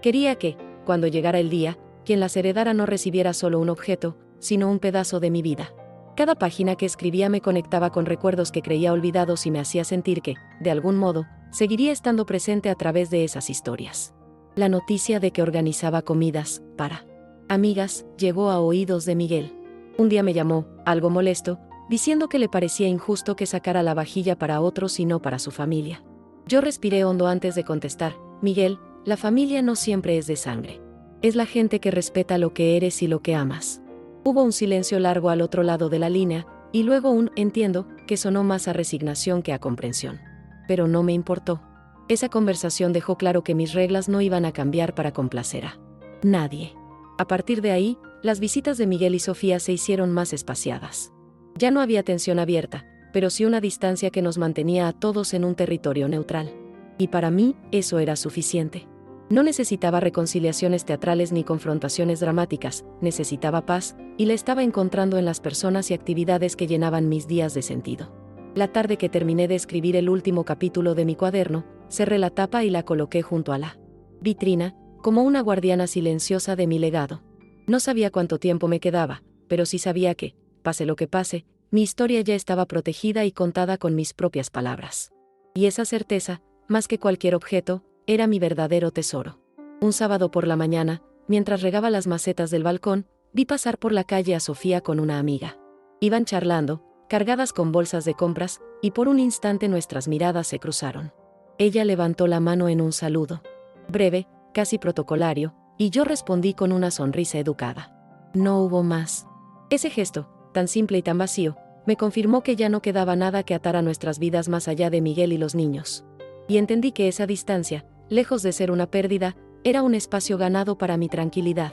Quería que, cuando llegara el día, quien las heredara no recibiera solo un objeto, sino un pedazo de mi vida. Cada página que escribía me conectaba con recuerdos que creía olvidados y me hacía sentir que, de algún modo, seguiría estando presente a través de esas historias. La noticia de que organizaba comidas para amigas llegó a oídos de Miguel. Un día me llamó, algo molesto, diciendo que le parecía injusto que sacara la vajilla para otros y no para su familia. Yo respiré hondo antes de contestar: Miguel, la familia no siempre es de sangre. Es la gente que respeta lo que eres y lo que amas. Hubo un silencio largo al otro lado de la línea, y luego un entiendo, que sonó más a resignación que a comprensión. Pero no me importó. Esa conversación dejó claro que mis reglas no iban a cambiar para complacer a nadie. A partir de ahí, las visitas de Miguel y Sofía se hicieron más espaciadas. Ya no había tensión abierta, pero sí una distancia que nos mantenía a todos en un territorio neutral. Y para mí, eso era suficiente. No necesitaba reconciliaciones teatrales ni confrontaciones dramáticas, necesitaba paz, y la estaba encontrando en las personas y actividades que llenaban mis días de sentido. La tarde que terminé de escribir el último capítulo de mi cuaderno, cerré la tapa y la coloqué junto a la vitrina, como una guardiana silenciosa de mi legado. No sabía cuánto tiempo me quedaba, pero sí sabía que, pase lo que pase, mi historia ya estaba protegida y contada con mis propias palabras. Y esa certeza, más que cualquier objeto, era mi verdadero tesoro. Un sábado por la mañana, mientras regaba las macetas del balcón, vi pasar por la calle a Sofía con una amiga. Iban charlando, cargadas con bolsas de compras, y por un instante nuestras miradas se cruzaron. Ella levantó la mano en un saludo breve, casi protocolario, y yo respondí con una sonrisa educada. No hubo más. Ese gesto, tan simple y tan vacío, me confirmó que ya no quedaba nada que atara nuestras vidas más allá de Miguel y los niños. Y entendí que esa distancia, lejos de ser una pérdida, era un espacio ganado para mi tranquilidad.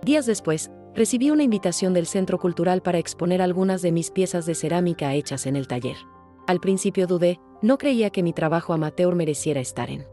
Días después, recibí una invitación del Centro Cultural para exponer algunas de mis piezas de cerámica hechas en el taller. Al principio dudé, no creía que mi trabajo amateur mereciera estar en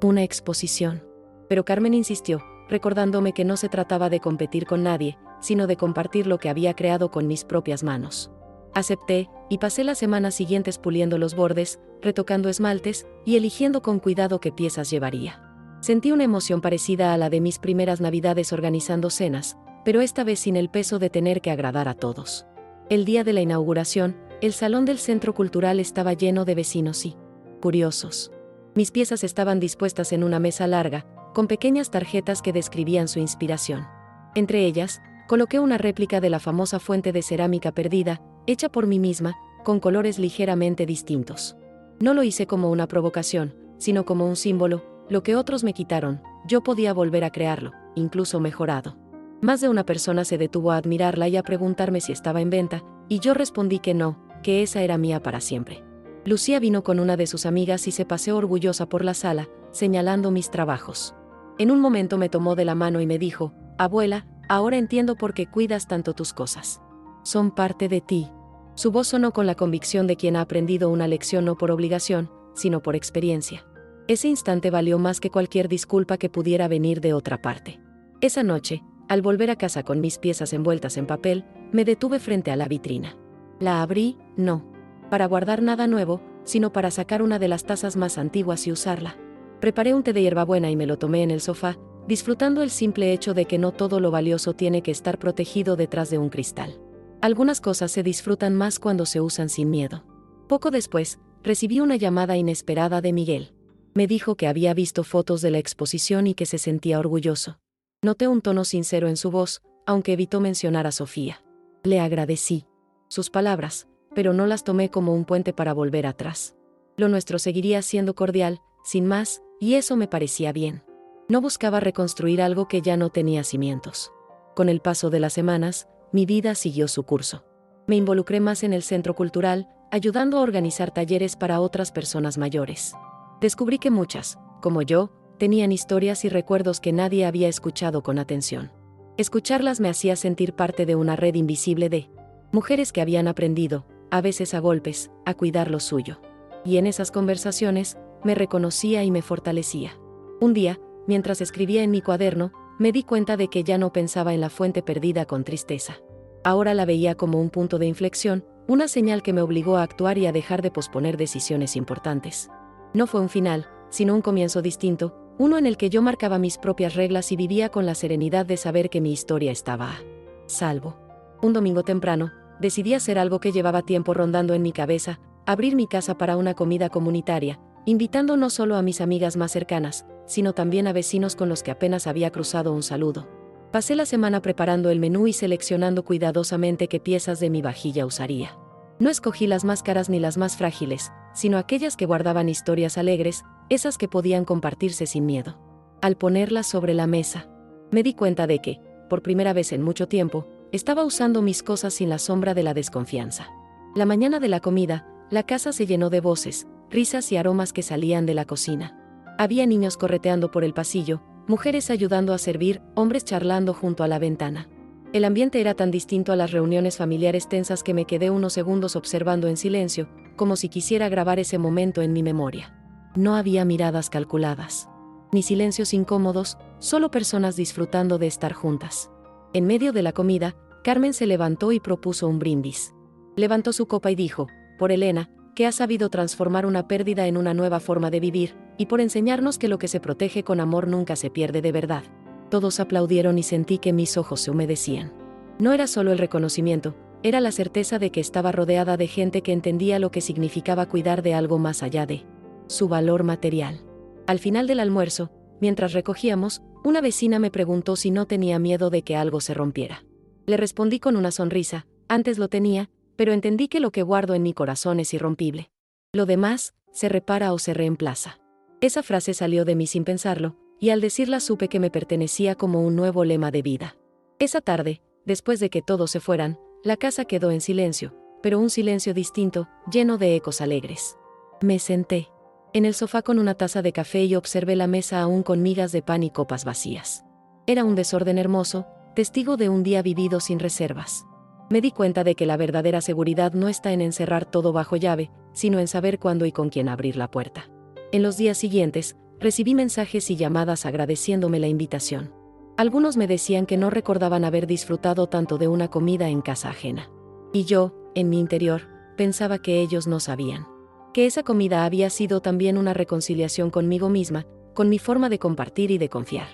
una exposición. Pero Carmen insistió, recordándome que no se trataba de competir con nadie, sino de compartir lo que había creado con mis propias manos. Acepté, y pasé las semanas siguientes puliendo los bordes, retocando esmaltes, y eligiendo con cuidado qué piezas llevaría. Sentí una emoción parecida a la de mis primeras navidades organizando cenas, pero esta vez sin el peso de tener que agradar a todos. El día de la inauguración, el salón del Centro Cultural estaba lleno de vecinos y curiosos. Mis piezas estaban dispuestas en una mesa larga, con pequeñas tarjetas que describían su inspiración. Entre ellas, coloqué una réplica de la famosa fuente de cerámica perdida, hecha por mí misma, con colores ligeramente distintos. No lo hice como una provocación, sino como un símbolo: lo que otros me quitaron, yo podía volver a crearlo, incluso mejorado. Más de una persona se detuvo a admirarla y a preguntarme si estaba en venta, y yo respondí que no, que esa era mía para siempre. Lucía vino con una de sus amigas y se paseó orgullosa por la sala, señalando mis trabajos. En un momento me tomó de la mano y me dijo: «Abuela, ahora entiendo por qué cuidas tanto tus cosas. Son parte de ti». Su voz sonó con la convicción de quien ha aprendido una lección no por obligación, sino por experiencia. Ese instante valió más que cualquier disculpa que pudiera venir de otra parte. Esa noche, al volver a casa con mis piezas envueltas en papel, me detuve frente a la vitrina. La abrí, no para guardar nada nuevo, sino para sacar una de las tazas más antiguas y usarla. Preparé un té de hierbabuena y me lo tomé en el sofá, disfrutando el simple hecho de que no todo lo valioso tiene que estar protegido detrás de un cristal. Algunas cosas se disfrutan más cuando se usan sin miedo. Poco después, recibí una llamada inesperada de Miguel. Me dijo que había visto fotos de la exposición y que se sentía orgulloso. Noté un tono sincero en su voz, aunque evitó mencionar a Sofía. Le agradecí sus palabras, pero no las tomé como un puente para volver atrás. Lo nuestro seguiría siendo cordial, sin más, y eso me parecía bien. No buscaba reconstruir algo que ya no tenía cimientos. Con el paso de las semanas, mi vida siguió su curso. Me involucré más en el Centro Cultural, ayudando a organizar talleres para otras personas mayores. Descubrí que muchas, como yo, tenían historias y recuerdos que nadie había escuchado con atención. Escucharlas me hacía sentir parte de una red invisible de mujeres que habían aprendido, a veces a golpes, a cuidar lo suyo. Y en esas conversaciones, me reconocía y me fortalecía. Un día, mientras escribía en mi cuaderno, me di cuenta de que ya no pensaba en la fuente perdida con tristeza. Ahora la veía como un punto de inflexión, una señal que me obligó a actuar y a dejar de posponer decisiones importantes. No fue un final, sino un comienzo distinto, uno en el que yo marcaba mis propias reglas y vivía con la serenidad de saber que mi historia estaba a salvo. Un domingo temprano, decidí hacer algo que llevaba tiempo rondando en mi cabeza: abrir mi casa para una comida comunitaria, invitando no solo a mis amigas más cercanas, sino también a vecinos con los que apenas había cruzado un saludo. Pasé la semana preparando el menú y seleccionando cuidadosamente qué piezas de mi vajilla usaría. No escogí las más caras ni las más frágiles, sino aquellas que guardaban historias alegres, esas que podían compartirse sin miedo. Al ponerlas sobre la mesa, me di cuenta de que, por primera vez en mucho tiempo, estaba usando mis cosas sin la sombra de la desconfianza. La mañana de la comida, la casa se llenó de voces, risas y aromas que salían de la cocina. Había niños correteando por el pasillo, mujeres ayudando a servir, hombres charlando junto a la ventana. El ambiente era tan distinto a las reuniones familiares tensas que me quedé unos segundos observando en silencio, como si quisiera grabar ese momento en mi memoria. No había miradas calculadas, ni silencios incómodos, solo personas disfrutando de estar juntas. En medio de la comida, Carmen se levantó y propuso un brindis. Levantó su copa y dijo: por Elena, que ha sabido transformar una pérdida en una nueva forma de vivir, y por enseñarnos que lo que se protege con amor nunca se pierde de verdad. Todos aplaudieron y sentí que mis ojos se humedecían. No era solo el reconocimiento, era la certeza de que estaba rodeada de gente que entendía lo que significaba cuidar de algo más allá de su valor material. Al final del almuerzo, mientras recogíamos, una vecina me preguntó si no tenía miedo de que algo se rompiera. Le respondí con una sonrisa: antes lo tenía, pero entendí que lo que guardo en mi corazón es irrompible. Lo demás, se repara o se reemplaza. Esa frase salió de mí sin pensarlo, y al decirla supe que me pertenecía como un nuevo lema de vida. Esa tarde, después de que todos se fueran, la casa quedó en silencio, pero un silencio distinto, lleno de ecos alegres. Me senté en el sofá con una taza de café y observé la mesa aún con migas de pan y copas vacías. Era un desorden hermoso, testigo de un día vivido sin reservas. Me di cuenta de que la verdadera seguridad no está en encerrar todo bajo llave, sino en saber cuándo y con quién abrir la puerta. En los días siguientes, recibí mensajes y llamadas agradeciéndome la invitación. Algunos me decían que no recordaban haber disfrutado tanto de una comida en casa ajena. Y yo, en mi interior, pensaba que ellos no sabían que esa comida había sido también una reconciliación conmigo misma, con mi forma de compartir y de confiar.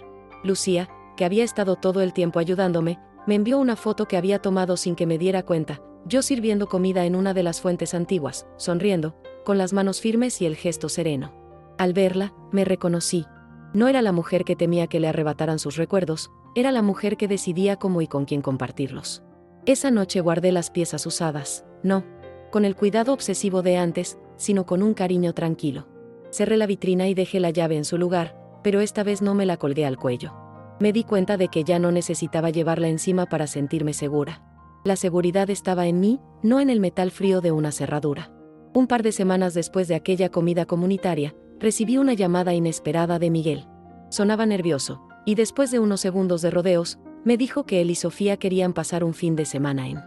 Lucía, que había estado todo el tiempo ayudándome, me envió una foto que había tomado sin que me diera cuenta, yo sirviendo comida en una de las fuentes antiguas, sonriendo, con las manos firmes y el gesto sereno. Al verla, me reconocí. No era la mujer que temía que le arrebataran sus recuerdos, era la mujer que decidía cómo y con quién compartirlos. Esa noche guardé las piezas usadas, no con el cuidado obsesivo de antes, sino con un cariño tranquilo. Cerré la vitrina y dejé la llave en su lugar, pero esta vez no me la colgué al cuello. Me di cuenta de que ya no necesitaba llevarla encima para sentirme segura. La seguridad estaba en mí, no en el metal frío de una cerradura. Un par de semanas después de aquella comida comunitaria, recibí una llamada inesperada de Miguel. Sonaba nervioso, y después de unos segundos de rodeos, me dijo que él y Sofía querían pasar un fin de semana en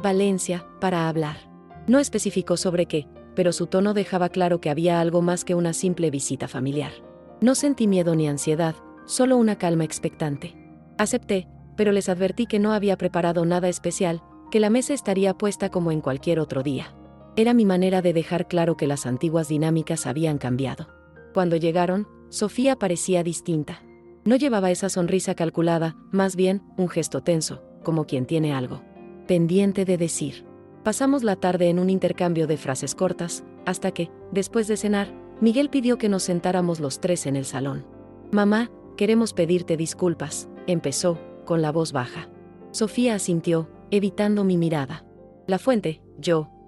Valencia, para hablar. No especificó sobre qué, pero su tono dejaba claro que había algo más que una simple visita familiar. No sentí miedo ni ansiedad, solo una calma expectante. Acepté, pero les advertí que no había preparado nada especial, que la mesa estaría puesta como en cualquier otro día. Era mi manera de dejar claro que las antiguas dinámicas habían cambiado. Cuando llegaron, Sofía parecía distinta. No llevaba esa sonrisa calculada, más bien, un gesto tenso, como quien tiene algo pendiente de decir. Pasamos la tarde en un intercambio de frases cortas, hasta que, después de cenar, Miguel pidió que nos sentáramos los tres en el salón. «Mamá, queremos pedirte disculpas», empezó, con la voz baja. Sofía asintió, evitando mi mirada. La fuente,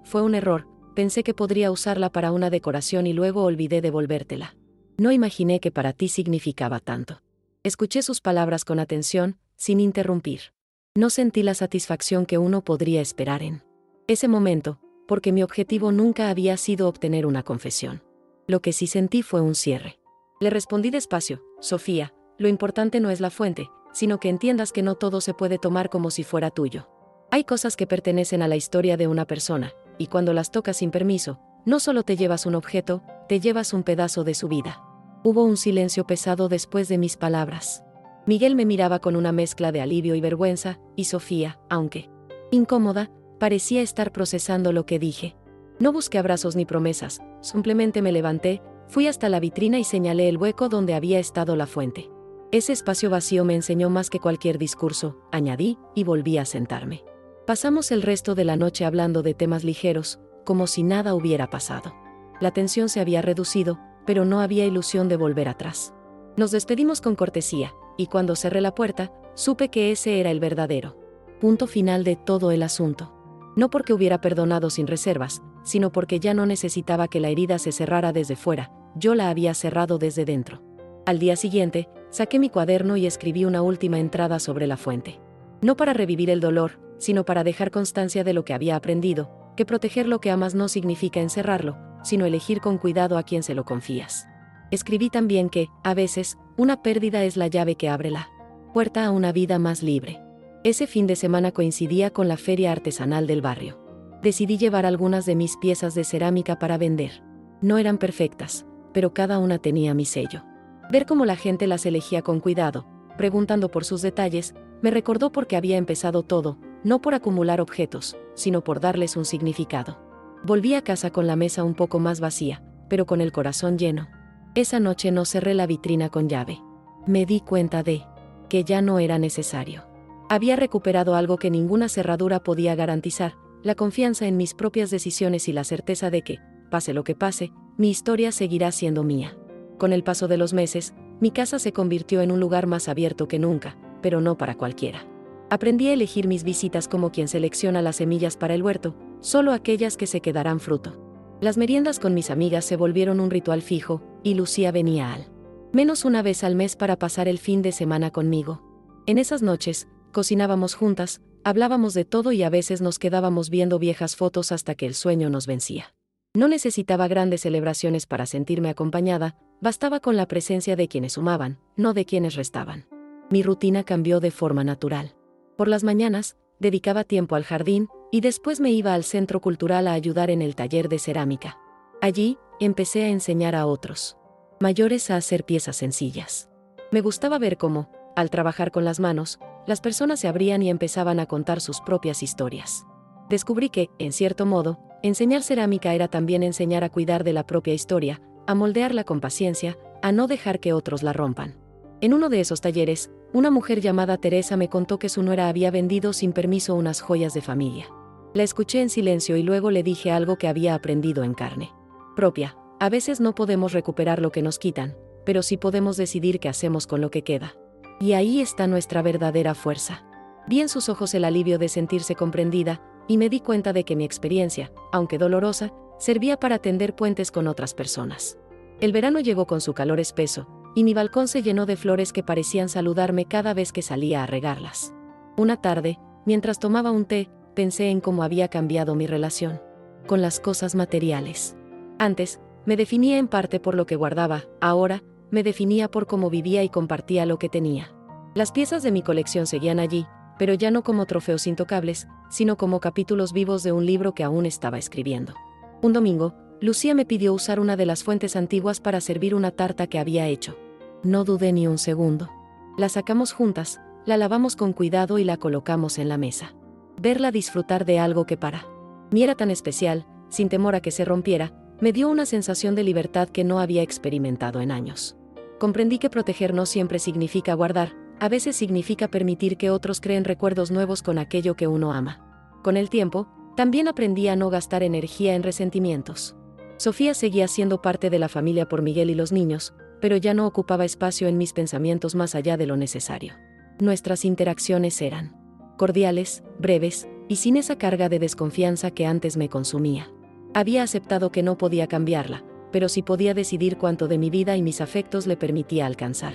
fue un error, pensé que podría usarla para una decoración y luego olvidé devolvértela. No imaginé que para ti significaba tanto. Escuché sus palabras con atención, sin interrumpir. No sentí la satisfacción que uno podría esperar en ese momento, porque mi objetivo nunca había sido obtener una confesión. Lo que sí sentí fue un cierre. Le respondí despacio: «Sofía, lo importante no es la fuente, sino que entiendas que no todo se puede tomar como si fuera tuyo. Hay cosas que pertenecen a la historia de una persona, y cuando las tocas sin permiso, no solo te llevas un objeto, te llevas un pedazo de su vida». Hubo un silencio pesado después de mis palabras. Miguel me miraba con una mezcla de alivio y vergüenza, y Sofía, aunque Incómoda, parecía estar procesando lo que dije. No busqué abrazos ni promesas, simplemente me levanté, fui hasta la vitrina y señalé el hueco donde había estado la fuente. Ese espacio vacío me enseñó más que cualquier discurso, añadí, y volví a sentarme. Pasamos el resto de la noche hablando de temas ligeros, como si nada hubiera pasado. La tensión se había reducido, pero no había ilusión de volver atrás. Nos despedimos con cortesía, y cuando cerré la puerta, supe que ese era el verdadero punto final de todo el asunto. No porque hubiera perdonado sin reservas, sino porque ya no necesitaba que la herida se cerrara desde fuera, yo la había cerrado desde dentro. Al día siguiente, saqué mi cuaderno y escribí una última entrada sobre la fuente. No para revivir el dolor, sino para dejar constancia de lo que había aprendido, que proteger lo que amas no significa encerrarlo, sino elegir con cuidado a quien se lo confías. Escribí también que, a veces, una pérdida es la llave que abre la puerta a una vida más libre. Ese fin de semana coincidía con la feria artesanal del barrio. Decidí llevar algunas de mis piezas de cerámica para vender. No eran perfectas, pero cada una tenía mi sello. Ver cómo la gente las elegía con cuidado, preguntando por sus detalles, me recordó por qué había empezado todo, no por acumular objetos, sino por darles un significado. Volví a casa con la mesa un poco más vacía, pero con el corazón lleno. Esa noche no cerré la vitrina con llave. Me di cuenta de que ya no era necesario. Había recuperado algo que ninguna cerradura podía garantizar, la confianza en mis propias decisiones y la certeza de que, pase lo que pase, mi historia seguirá siendo mía. Con el paso de los meses, mi casa se convirtió en un lugar más abierto que nunca, pero no para cualquiera. Aprendí a elegir mis visitas como quien selecciona las semillas para el huerto, solo aquellas que se quedarán fruto. Las meriendas con mis amigas se volvieron un ritual fijo, y Lucía venía al menos una vez al mes para pasar el fin de semana conmigo. En esas noches, cocinábamos juntas, hablábamos de todo y a veces nos quedábamos viendo viejas fotos hasta que el sueño nos vencía. No necesitaba grandes celebraciones para sentirme acompañada, bastaba con la presencia de quienes sumaban, no de quienes restaban. Mi rutina cambió de forma natural. Por las mañanas, dedicaba tiempo al jardín, y después me iba al centro cultural a ayudar en el taller de cerámica. Allí, empecé a enseñar a otros mayores a hacer piezas sencillas. Me gustaba ver cómo, al trabajar con las manos, las personas se abrían y empezaban a contar sus propias historias. Descubrí que, en cierto modo, enseñar cerámica era también enseñar a cuidar de la propia historia, a moldearla con paciencia, a no dejar que otros la rompan. En uno de esos talleres, una mujer llamada Teresa me contó que su nuera había vendido sin permiso unas joyas de familia. La escuché en silencio y luego le dije algo que había aprendido en carne propia. A veces no podemos recuperar lo que nos quitan, pero sí podemos decidir qué hacemos con lo que queda. Y ahí está nuestra verdadera fuerza. Vi en sus ojos el alivio de sentirse comprendida, y me di cuenta de que mi experiencia, aunque dolorosa, servía para tender puentes con otras personas. El verano llegó con su calor espeso, y mi balcón se llenó de flores que parecían saludarme cada vez que salía a regarlas. Una tarde, mientras tomaba un té, pensé en cómo había cambiado mi relación con las cosas materiales. Antes, me definía en parte por lo que guardaba, ahora, me definía por cómo vivía y compartía lo que tenía. Las piezas de mi colección seguían allí, pero ya no como trofeos intocables, sino como capítulos vivos de un libro que aún estaba escribiendo. Un domingo, Lucía me pidió usar una de las fuentes antiguas para servir una tarta que había hecho. No dudé ni un segundo. La sacamos juntas, la lavamos con cuidado y la colocamos en la mesa. Verla disfrutar de algo que para mí era tan especial, sin temor a que se rompiera, me dio una sensación de libertad que no había experimentado en años. Comprendí que proteger no siempre significa guardar, a veces significa permitir que otros creen recuerdos nuevos con aquello que uno ama. Con el tiempo, también aprendí a no gastar energía en resentimientos. Sofía seguía siendo parte de la familia por Miguel y los niños, pero ya no ocupaba espacio en mis pensamientos más allá de lo necesario. Nuestras interacciones eran cordiales, breves, y sin esa carga de desconfianza que antes me consumía. Había aceptado que no podía cambiarla, pero sí podía decidir cuánto de mi vida y mis afectos le permitía alcanzar.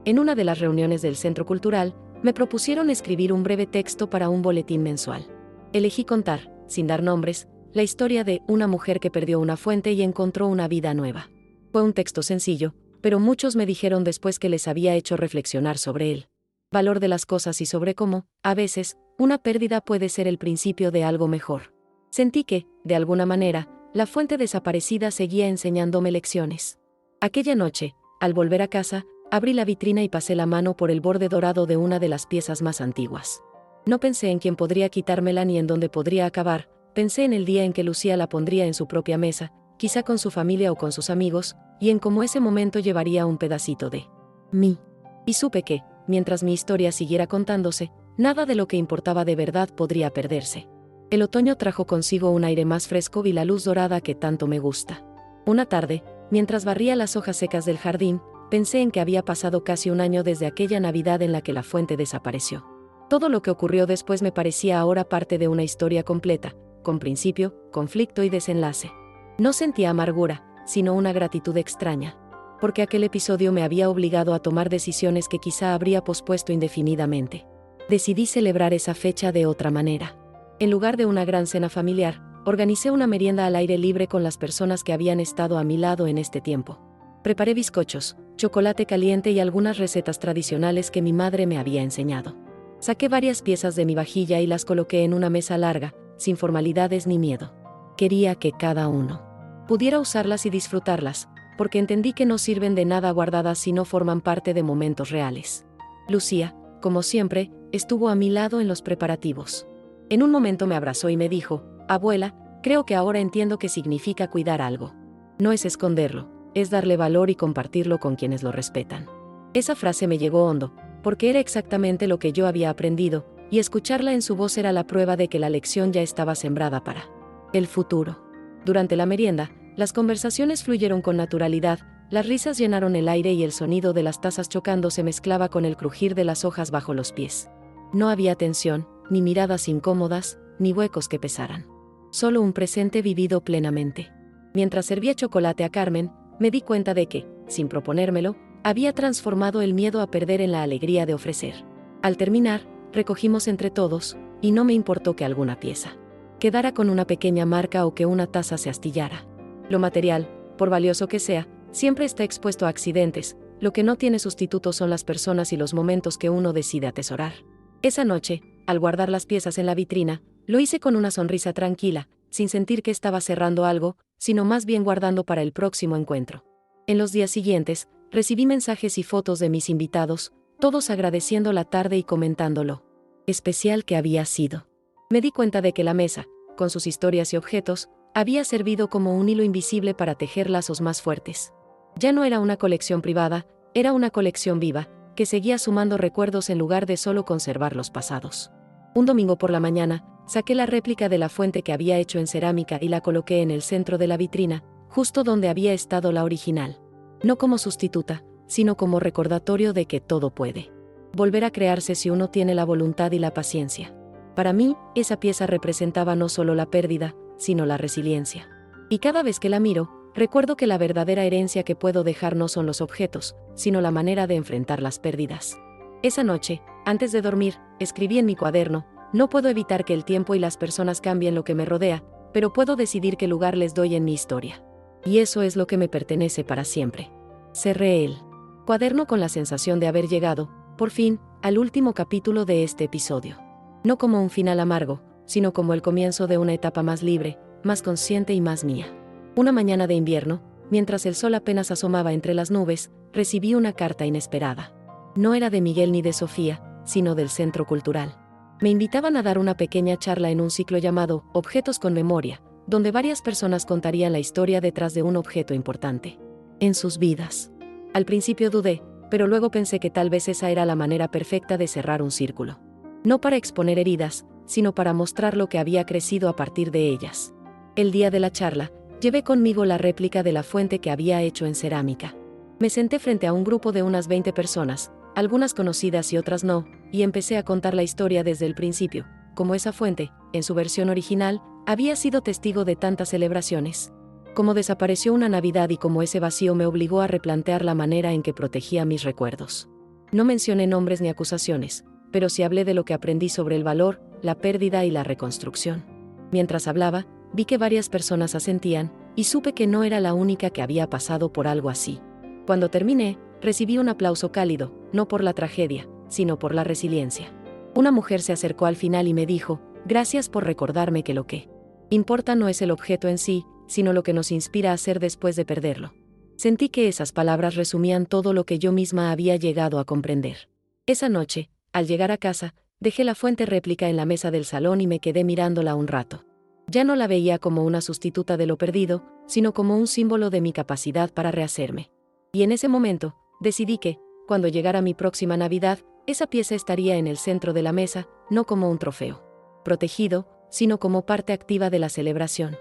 En una de las reuniones del Centro Cultural, me propusieron escribir un breve texto para un boletín mensual. Elegí contar, sin dar nombres, la historia de una mujer que perdió una fuente y encontró una vida nueva. Fue un texto sencillo, pero muchos me dijeron después que les había hecho reflexionar sobre el valor de las cosas y sobre cómo, a veces, una pérdida puede ser el principio de algo mejor. Sentí que, de alguna manera, la fuente desaparecida seguía enseñándome lecciones. Aquella noche, al volver a casa, abrí la vitrina y pasé la mano por el borde dorado de una de las piezas más antiguas. No pensé en quién podría quitármela ni en dónde podría acabar, pensé en el día en que Lucía la pondría en su propia mesa, quizá con su familia o con sus amigos, y en cómo ese momento llevaría un pedacito de mí. Y supe que, mientras mi historia siguiera contándose, nada de lo que importaba de verdad podría perderse. El otoño trajo consigo un aire más fresco y la luz dorada que tanto me gusta. Una tarde, mientras barría las hojas secas del jardín, pensé en que había pasado casi un año desde aquella Navidad en la que la fuente desapareció. Todo lo que ocurrió después me parecía ahora parte de una historia completa, con principio, conflicto y desenlace. No sentía amargura, sino una gratitud extraña, porque aquel episodio me había obligado a tomar decisiones que quizá habría pospuesto indefinidamente. Decidí celebrar esa fecha de otra manera. En lugar de una gran cena familiar, organicé una merienda al aire libre con las personas que habían estado a mi lado en este tiempo. Preparé bizcochos, chocolate caliente y algunas recetas tradicionales que mi madre me había enseñado. Saqué varias piezas de mi vajilla y las coloqué en una mesa larga, sin formalidades ni miedo. Quería que cada uno pudiera usarlas y disfrutarlas, porque entendí que no sirven de nada guardadas si no forman parte de momentos reales. Lucía, como siempre, estuvo a mi lado en los preparativos. En un momento me abrazó y me dijo: «Abuela, creo que ahora entiendo qué significa cuidar algo. No es esconderlo, es darle valor y compartirlo con quienes lo respetan». Esa frase me llegó hondo, porque era exactamente lo que yo había aprendido, y escucharla en su voz era la prueba de que la lección ya estaba sembrada para el futuro. Durante la merienda, las conversaciones fluyeron con naturalidad, las risas llenaron el aire y el sonido de las tazas chocando se mezclaba con el crujir de las hojas bajo los pies. No había tensión, ni miradas incómodas, ni huecos que pesaran. Solo un presente vivido plenamente. Mientras servía chocolate a Carmen, me di cuenta de que, sin proponérmelo, había transformado el miedo a perder en la alegría de ofrecer. Al terminar, recogimos entre todos, y no me importó que alguna pieza quedara con una pequeña marca o que una taza se astillara. Lo material, por valioso que sea, siempre está expuesto a accidentes, lo que no tiene sustituto son las personas y los momentos que uno decide atesorar. Esa noche, al guardar las piezas en la vitrina, lo hice con una sonrisa tranquila, sin sentir que estaba cerrando algo, sino más bien guardando para el próximo encuentro. En los días siguientes, recibí mensajes y fotos de mis invitados, todos agradeciendo la tarde y comentando lo especial que había sido. Me di cuenta de que la mesa, con sus historias y objetos, había servido como un hilo invisible para tejer lazos más fuertes. Ya no era una colección privada, era una colección viva, que seguía sumando recuerdos en lugar de solo conservar los pasados. Un domingo por la mañana, saqué la réplica de la fuente que había hecho en cerámica y la coloqué en el centro de la vitrina, justo donde había estado la original. No como sustituta, sino como recordatorio de que todo puede volver a crearse si uno tiene la voluntad y la paciencia. Para mí, esa pieza representaba no solo la pérdida, sino la resiliencia. Y cada vez que la miro, recuerdo que la verdadera herencia que puedo dejar no son los objetos, sino la manera de enfrentar las pérdidas. Esa noche, antes de dormir, escribí en mi cuaderno: «No puedo evitar que el tiempo y las personas cambien lo que me rodea, pero puedo decidir qué lugar les doy en mi historia. Y eso es lo que me pertenece para siempre». Cerré el cuaderno con la sensación de haber llegado, por fin, al último capítulo de este episodio. No como un final amargo, sino como el comienzo de una etapa más libre, más consciente y más mía. Una mañana de invierno, mientras el sol apenas asomaba entre las nubes, recibí una carta inesperada. No era de Miguel ni de Sofía, sino del Centro Cultural. Me invitaban a dar una pequeña charla en un ciclo llamado Objetos con Memoria, donde varias personas contarían la historia detrás de un objeto importante en sus vidas. Al principio dudé, pero luego pensé que tal vez esa era la manera perfecta de cerrar un círculo. No para exponer heridas, sino para mostrar lo que había crecido a partir de ellas. El día de la charla, llevé conmigo la réplica de la fuente que había hecho en cerámica. Me senté frente a un grupo de unas 20 personas, algunas conocidas y otras no, y empecé a contar la historia desde el principio, como esa fuente, en su versión original, había sido testigo de tantas celebraciones. Cómo desapareció una Navidad y cómo ese vacío me obligó a replantear la manera en que protegía mis recuerdos. No mencioné nombres ni acusaciones, pero sí hablé de lo que aprendí sobre el valor, la pérdida y la reconstrucción. Mientras hablaba, vi que varias personas asentían, y supe que no era la única que había pasado por algo así. Cuando terminé, recibí un aplauso cálido, no por la tragedia, sino por la resiliencia. Una mujer se acercó al final y me dijo: «Gracias por recordarme que lo que importa no es el objeto en sí, sino lo que nos inspira a hacer después de perderlo». Sentí que esas palabras resumían todo lo que yo misma había llegado a comprender. Esa noche, al llegar a casa, Dejé la fuente réplica en la mesa del salón y me quedé mirándola un rato. Ya no la veía como una sustituta de lo perdido, sino como un símbolo de mi capacidad para rehacerme. Y en ese momento, decidí que, cuando llegara mi próxima Navidad, esa pieza estaría en el centro de la mesa, no como un trofeo protegido, sino como parte activa de la celebración.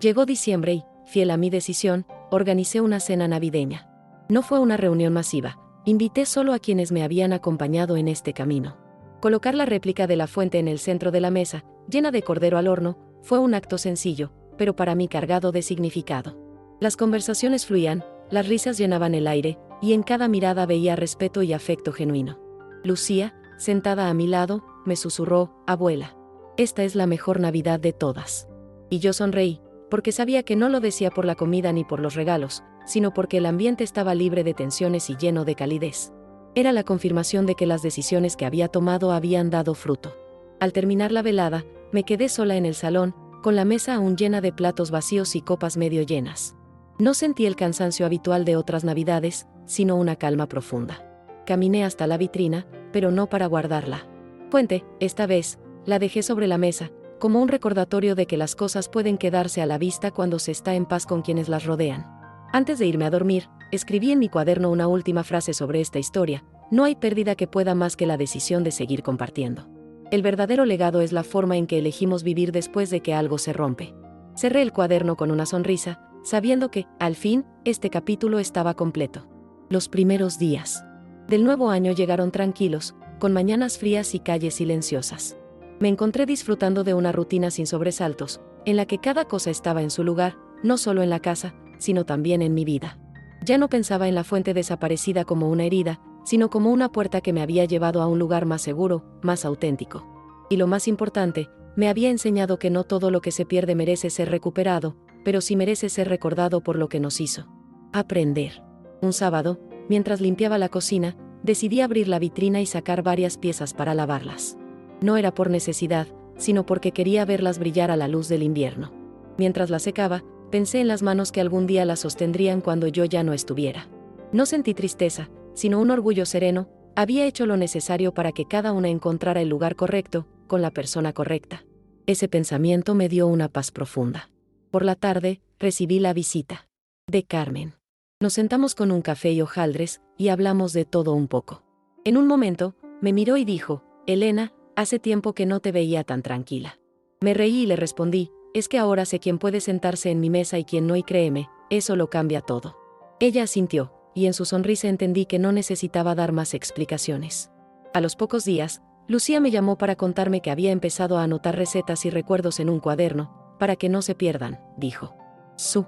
Llegó diciembre y, fiel a mi decisión, organicé una cena navideña. No fue una reunión masiva, invité solo a quienes me habían acompañado en este camino. Colocar la réplica de la fuente en el centro de la mesa, llena de cordero al horno, fue un acto sencillo, pero para mí cargado de significado. Las conversaciones fluían, las risas llenaban el aire, y en cada mirada veía respeto y afecto genuino. Lucía, sentada a mi lado, me susurró: abuela, esta es la mejor Navidad de todas. Y yo sonreí, porque sabía que no lo decía por la comida ni por los regalos, sino porque el ambiente estaba libre de tensiones y lleno de calidez. Era la confirmación de que las decisiones que había tomado habían dado fruto. Al terminar la velada, me quedé sola en el salón, con la mesa aún llena de platos vacíos y copas medio llenas. No sentí el cansancio habitual de otras Navidades, sino una calma profunda. Caminé hasta la vitrina, pero no para guardarla. Fuente, esta vez, la dejé sobre la mesa, como un recordatorio de que las cosas pueden quedarse a la vista cuando se está en paz con quienes las rodean. Antes de irme a dormir, escribí en mi cuaderno una última frase sobre esta historia: no hay pérdida que pueda más que la decisión de seguir compartiendo. El verdadero legado es la forma en que elegimos vivir después de que algo se rompe. Cerré el cuaderno con una sonrisa, sabiendo que, al fin, este capítulo estaba completo. Los primeros días del nuevo año llegaron tranquilos, con mañanas frías y calles silenciosas. Me encontré disfrutando de una rutina sin sobresaltos, en la que cada cosa estaba en su lugar, no solo en la casa, sino también en mi vida. Ya no pensaba en la fuente desaparecida como una herida, sino como una puerta que me había llevado a un lugar más seguro, más auténtico. Y lo más importante, me había enseñado que no todo lo que se pierde merece ser recuperado, pero sí merece ser recordado por lo que nos hizo aprender. Un sábado, mientras limpiaba la cocina, decidí abrir la vitrina y sacar varias piezas para lavarlas. No era por necesidad, sino porque quería verlas brillar a la luz del invierno. Mientras las secaba, pensé en las manos que algún día las sostendrían cuando yo ya no estuviera. No sentí tristeza, sino un orgullo sereno. Había hecho lo necesario para que cada una encontrara el lugar correcto, con la persona correcta. Ese pensamiento me dio una paz profunda. Por la tarde, recibí la visita de Carmen. Nos sentamos con un café y hojaldres, y hablamos de todo un poco. En un momento, me miró y dijo: Elena, hace tiempo que no te veía tan tranquila. Me reí y le respondí: es que ahora sé quién puede sentarse en mi mesa y quién no, y créeme, eso lo cambia todo. Ella asintió, y en su sonrisa entendí que no necesitaba dar más explicaciones. A los pocos días, Lucía me llamó para contarme que había empezado a anotar recetas y recuerdos en un cuaderno, para que no se pierdan, dijo. Su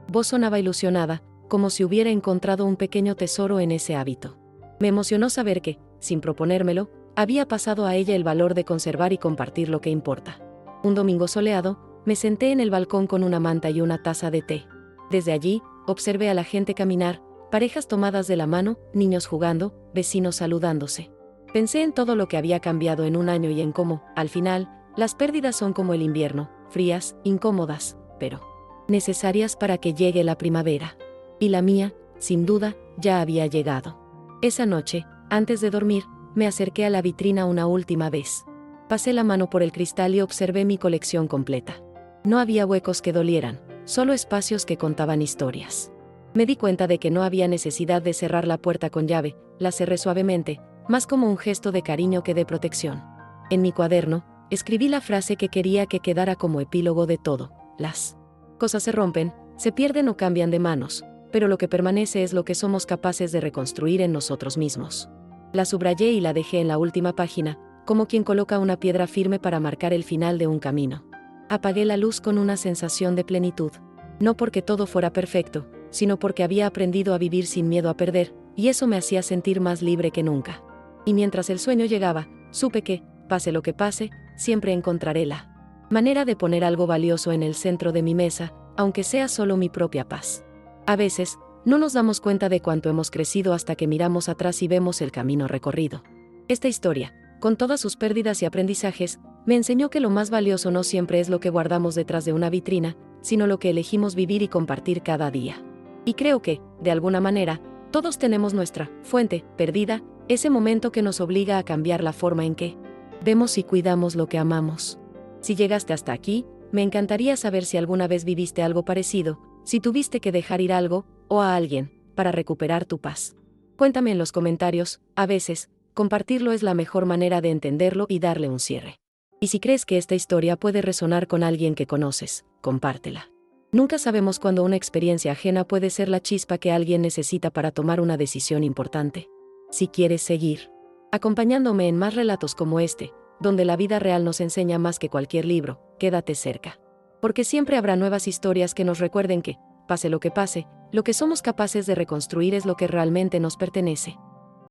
voz sonaba ilusionada, como si hubiera encontrado un pequeño tesoro en ese hábito. Me emocionó saber que, sin proponérmelo, había pasado a ella el valor de conservar y compartir lo que importa. Un domingo soleado, me senté en el balcón con una manta y una taza de té. Desde allí, observé a la gente caminar, parejas tomadas de la mano, niños jugando, vecinos saludándose. Pensé en todo lo que había cambiado en un año y en cómo, al final, las pérdidas son como el invierno, frías, incómodas, pero necesarias para que llegue la primavera. Y la mía, sin duda, ya había llegado. Esa noche, antes de dormir, me acerqué a la vitrina una última vez. Pasé la mano por el cristal y observé mi colección completa. No había huecos que dolieran, solo espacios que contaban historias. Me di cuenta de que no había necesidad de cerrar la puerta con llave, la cerré suavemente, más como un gesto de cariño que de protección. En mi cuaderno, escribí la frase que quería que quedara como epílogo de todo: las cosas se rompen, se pierden o cambian de manos, pero lo que permanece es lo que somos capaces de reconstruir en nosotros mismos. La subrayé y la dejé en la última página, como quien coloca una piedra firme para marcar el final de un camino. Apagué la luz con una sensación de plenitud. No porque todo fuera perfecto, sino porque había aprendido a vivir sin miedo a perder, y eso me hacía sentir más libre que nunca. Y mientras el sueño llegaba, supe que, pase lo que pase, siempre encontraré la manera de poner algo valioso en el centro de mi mesa, aunque sea solo mi propia paz. A veces, no nos damos cuenta de cuánto hemos crecido hasta que miramos atrás y vemos el camino recorrido. Esta historia, con todas sus pérdidas y aprendizajes, me enseñó que lo más valioso no siempre es lo que guardamos detrás de una vitrina, sino lo que elegimos vivir y compartir cada día. Y creo que, de alguna manera, todos tenemos nuestra fuente perdida, ese momento que nos obliga a cambiar la forma en que Vemos y cuidamos lo que amamos. Si llegaste hasta aquí, me encantaría saber si alguna vez viviste algo parecido, si tuviste que dejar ir algo, o a alguien, para recuperar tu paz. Cuéntame en los comentarios. A veces, compartirlo es la mejor manera de entenderlo y darle un cierre. Y si crees que esta historia puede resonar con alguien que conoces, compártela. Nunca sabemos cuándo una experiencia ajena puede ser la chispa que alguien necesita para tomar una decisión importante. Si quieres seguir acompañándome en más relatos como este, donde la vida real nos enseña más que cualquier libro, quédate cerca. Porque siempre habrá nuevas historias que nos recuerden que, pase, lo que somos capaces de reconstruir es lo que realmente nos pertenece.